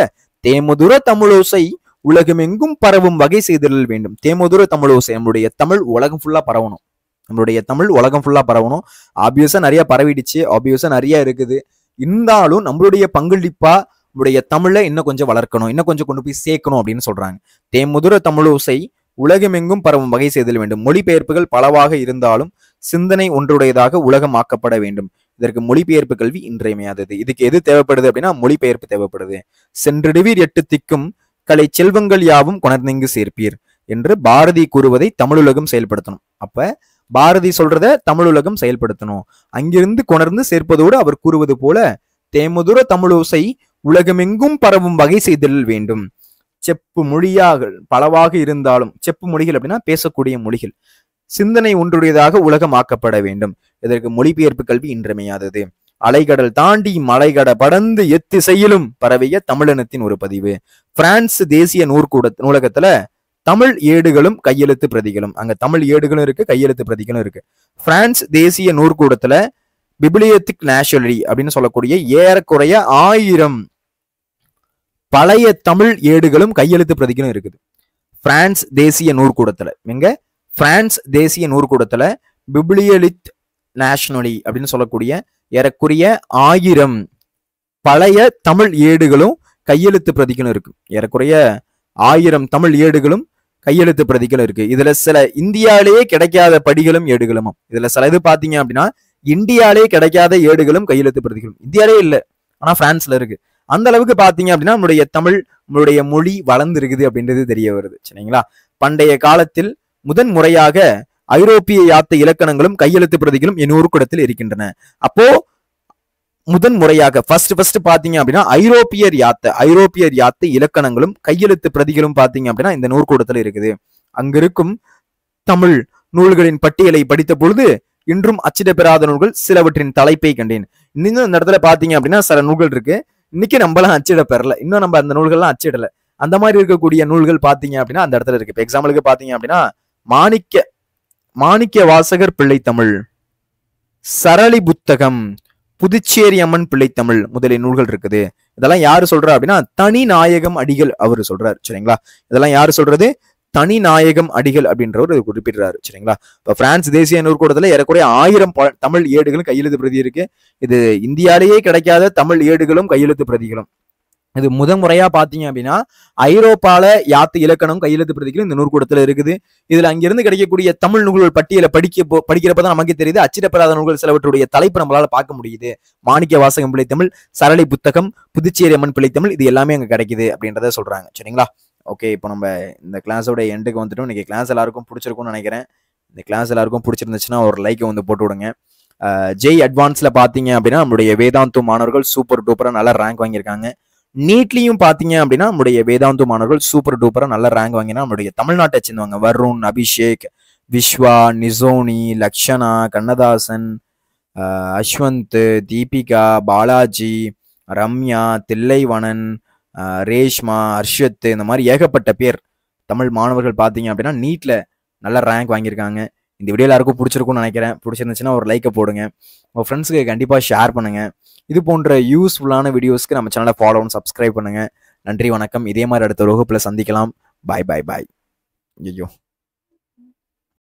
தேமதுர தமிழோசை உலகமெங்கும் பரவும் வகை செய்தல் வேண்டும். தேமதுர தமிழோசை, நம்மளுடைய தமிழ் உலகம் ஃபுல்லா பரவணும். நம்மளுடைய தமிழ் உலகம் ஃபுல்லா பரவணும். ஆப்வியஸா நிறைய பரவிடுச்சு, ஆப்வியஸா நிறைய இருக்குது. இருந்தாலும் நம்மளுடைய பங்களிப்பா நம்மளுடைய தமிழை இன்னும் கொஞ்சம் வளர்க்கணும், இன்னும் கொஞ்சம் கொண்டு போய் சேர்க்கணும் அப்படின்னு சொல்றாங்க. தேமுதுர தமிழோசை உலகமெங்கும் பரவும் வகை செய்தல் வேண்டும். மொழிபெயர்ப்புகள் பலவாக இருந்தாலும் சிந்தனை ஒன்றுடையதாக உலகம் ஆக்கப்பட வேண்டும். இதற்கு மொழிபெயர்ப்பு கல்வி இன்றியமையாதது. இதுக்கு எது தேவைப்படுது அப்படின்னா மொழிபெயர்ப்பு தேவைப்படுது. சென்றிடுவீர் 8 திக்கும் கலை செல்வங்கள் யாவும் கொணர்ந்திங்கு சேர்ப்பீர் என்று பாரதி கூறுவதை தமிழுலகம் செயல்படுத்தணும். அப்ப பாரதி சொல்றத தமிழுலகம் செயல்படுத்தணும். அங்கிருந்து கொணர்ந்து சேர்ப்பதோடு அவர் கூறுவது போல தேமுதுர தமிழோசை உலகமெங்கும் பரவும் வகை செய்தல் வேண்டும். செப்பு மொழியாக பலவாக இருந்தாலும், செப்பு மொழிகள் அப்படின்னா பேசக்கூடிய மொழிகள், சிந்தனை ஒன்றுடையதாக உலகமாக்கப்பட வேண்டும். இதற்கு மொழிபெயர்ப்பு கல்வி இன்றியமையாதது. அலைகடல் தாண்டி மலைகட படர்ந்து எத்திசையிலும் பரவிய தமிழினத்தின் ஒரு பதிவு. பிரான்ஸ் தேசிய நூலகத்துல தமிழ் ஏடுகளும் கையெழுத்து பிரதிகளும், அங்க தமிழ் ஏடுகளும் இருக்கு, கையெழுத்து பிரதிகளும் இருக்கு. பிரான்ஸ் தேசிய நூற்கூடத்துல பிபிலியத்திக் நேஷனலி அப்படின்னு சொல்லக்கூடிய ஏறக்குறைய 1000 பழைய தமிழ் ஏடுகளும் கையெழுத்து பிரதிகளும் இருக்குது பிரான்ஸ் தேசிய நூற்கூடத்துல. எங்க? பிரான்ஸ் தேசிய நூற்கூடத்துல பிபிலியலித் நேஷனலி அப்படின்னு சொல்லக்கூடிய ஏறக்குறைய 1000 பழைய தமிழ் ஏடுகளும் கையெழுத்து பிரதிகளும் இருக்கு. ஏறக்குறைய 1000 தமிழ் ஏடுகளும் கையெழுத்து பிரதிகளும் இருக்கு. இதுல சில இந்தியாவிலேயே கிடைக்காத படிகளும் ஏடுகளும். இதுல சில இது பாத்தீங்க அப்படின்னா இந்தியாவிலேயே கிடைக்காத ஏடுகளும் கையெழுத்து பிரதிகளும் இந்தியாவிலே இல்லை, ஆனா பிரான்ஸ்ல இருக்கு. அந்த அளவுக்கு பாத்தீங்க அப்படின்னா நம்மளுடைய தமிழ், நம்மளுடைய மொழி வளர்ந்து இருக்குது அப்படின்றது தெரிய வருது. சரிங்களா? பண்டைய காலத்தில் முதன் முறையாக ஐரோப்பிய யாத்த இலக்கணங்களும் கையெழுத்து பிரதிகளும் என் நூற்கூடத்தில் இருக்கின்றன. அப்போ முதன் முறையாக ஃபர்ஸ்ட் பாத்தீங்க அப்படின்னா ஐரோப்பியர் யாத்த இலக்கணங்களும் கையெழுத்து பிரதிகளும் பாத்தீங்க அப்படின்னா இந்த நூற்கூடத்துல இருக்குது. அங்க இருக்கும் தமிழ் நூல்களின் பட்டியலை படித்த பொழுது இன்றும் அச்சிட பெறாத நூல்கள் சிலவற்றின் தலைப்பை கண்டேன். இன்னும் இந்த இடத்துல பாத்தீங்க அப்படின்னா சில நூல்கள் இருக்கு, இன்னைக்கு நம்மளாம் அச்சிட பெறல, இன்னும் நம்ம அந்த நூல்கள்லாம் அச்சிடல. அந்த மாதிரி இருக்கக்கூடிய நூல்கள் பாத்தீங்க அப்படின்னா அந்த இடத்துல இருக்கு. இப்போ எக்ஸாம்பிளுக்கு பாத்தீங்க அப்படின்னா மாணிக்க வாசகர் பிள்ளை தமிழ், சரளி புத்தகம், புதுச்சேரி அம்மன் பிள்ளை தமிழ் முதலிய நூல்கள் இருக்குது. இதெல்லாம் யாரு சொல்றா அப்படின்னா தனி நாயகம் அடிகள் அவரு சொல்றாரு. சரிங்களா? இதெல்லாம் யாரு சொல்றது? தனி நாயகம் அடிகள் அப்படின்றவர் குறிப்பிடுறாரு. சரிங்களா? இப்ப பிரான்ஸ் தேசிய நூற்கூடத்துல ஏறக்குறைய 1000 தமிழ் ஏடுகளும் கையெழுத்து பிரதி இருக்கு. இது இந்தியாலேயே கிடைக்காத தமிழ் ஏடுகளும் கையெழுத்து பிரதிகளும். இது முறையா பாத்தீங்க அப்படின்னா ஐரோப்பால யாத்து இலக்கணம் கையெழுத்து பிரதிகளும் இந்த நூற்கூடத்துல இருக்குது. இதுல அங்கிருந்து கிடைக்கக்கூடிய தமிழ் நூல்கள் பட்டியலை படிக்கிறப்பதான் நமக்கு தெரியுது அச்சிடப்படாத நூல்கள் சிலவற்றுடைய தலைப்பு நம்மளால பார்க்க முடியுது. மாணிக்க வாசகம் பிள்ளைத்தமிழ், சரளை புத்தகம், புதுச்சேரி அம்மன் பிள்ளைத்தமிழ், இது எல்லாமே அங்க கிடைக்குது அப்படின்றத சொல்றாங்க. சரிங்களா? ஓகே, இப்போ நம்ம இந்த கிளாஸோட எண்டுக்கு வந்துட்டோம். இன்னைக்கு கிளாஸ் எல்லாருக்கும் பிடிச்சிருக்கும்னு நினைக்கிறேன். இந்த கிளாஸ் எல்லாருக்கும் பிடிச்சிருந்துச்சுன்னா ஒரு லைக்கை வந்து போட்டு விடுங்க. ஜெய் அட்வான்ஸ்ல பாத்தீங்க அப்படின்னா நம்மளுடைய வேதாந்து மாணவர்கள் சூப்பர் டூப்பரா நல்ல ரேங்க் வாங்கியிருக்காங்க. நீட்லையும் பாத்தீங்க அப்படின்னா நம்முடைய வேதாந்து மாணவர்கள் சூப்பர் டூப்பரா நல்ல ரேங்க் வாங்கினா நம்மளுடைய தமிழ்நாட்டை சேர்ந்தவங்க வருண், அபிஷேக், விஸ்வா, நிசோனி, லக்ஷனா, கண்ணதாசன், அஸ்வந்த், தீபிகா, பாலாஜி, ரம்யா, தில்லைவனன், ரேஷ்மா, ஹர்ஷத், இந்த மாதிரி ஏகப்பட்ட பேர் தமிழ் மாணவர்கள் பாத்தீங்க அப்படின்னா நீட்ல நல்ல ரேங்க் வாங்கியிருக்காங்க. இந்த வீடியோ எல்லாருக்கும் பிடிச்சிருக்கும்னு நினைக்கிறேன். பிடிச்சிருந்துச்சுன்னா ஒரு லைக்கை போடுங்க. உங்கள் ஃப்ரெண்ட்ஸுக்கு கண்டிப்பாக ஷேர் பண்ணுங்க. இது போன்ற யூஸ்ஃபுல்லான வீடியோஸ்க்கு நம்ம சேனலை ஃபாலோ அண்ட் சப்ஸ்கிரைப் பண்ணுங்க. நன்றி, வணக்கம். இதே மாதிரி அடுத்த வகுப்புல சந்திக்கலாம். பாய் பாய் பாய். ஐயோ.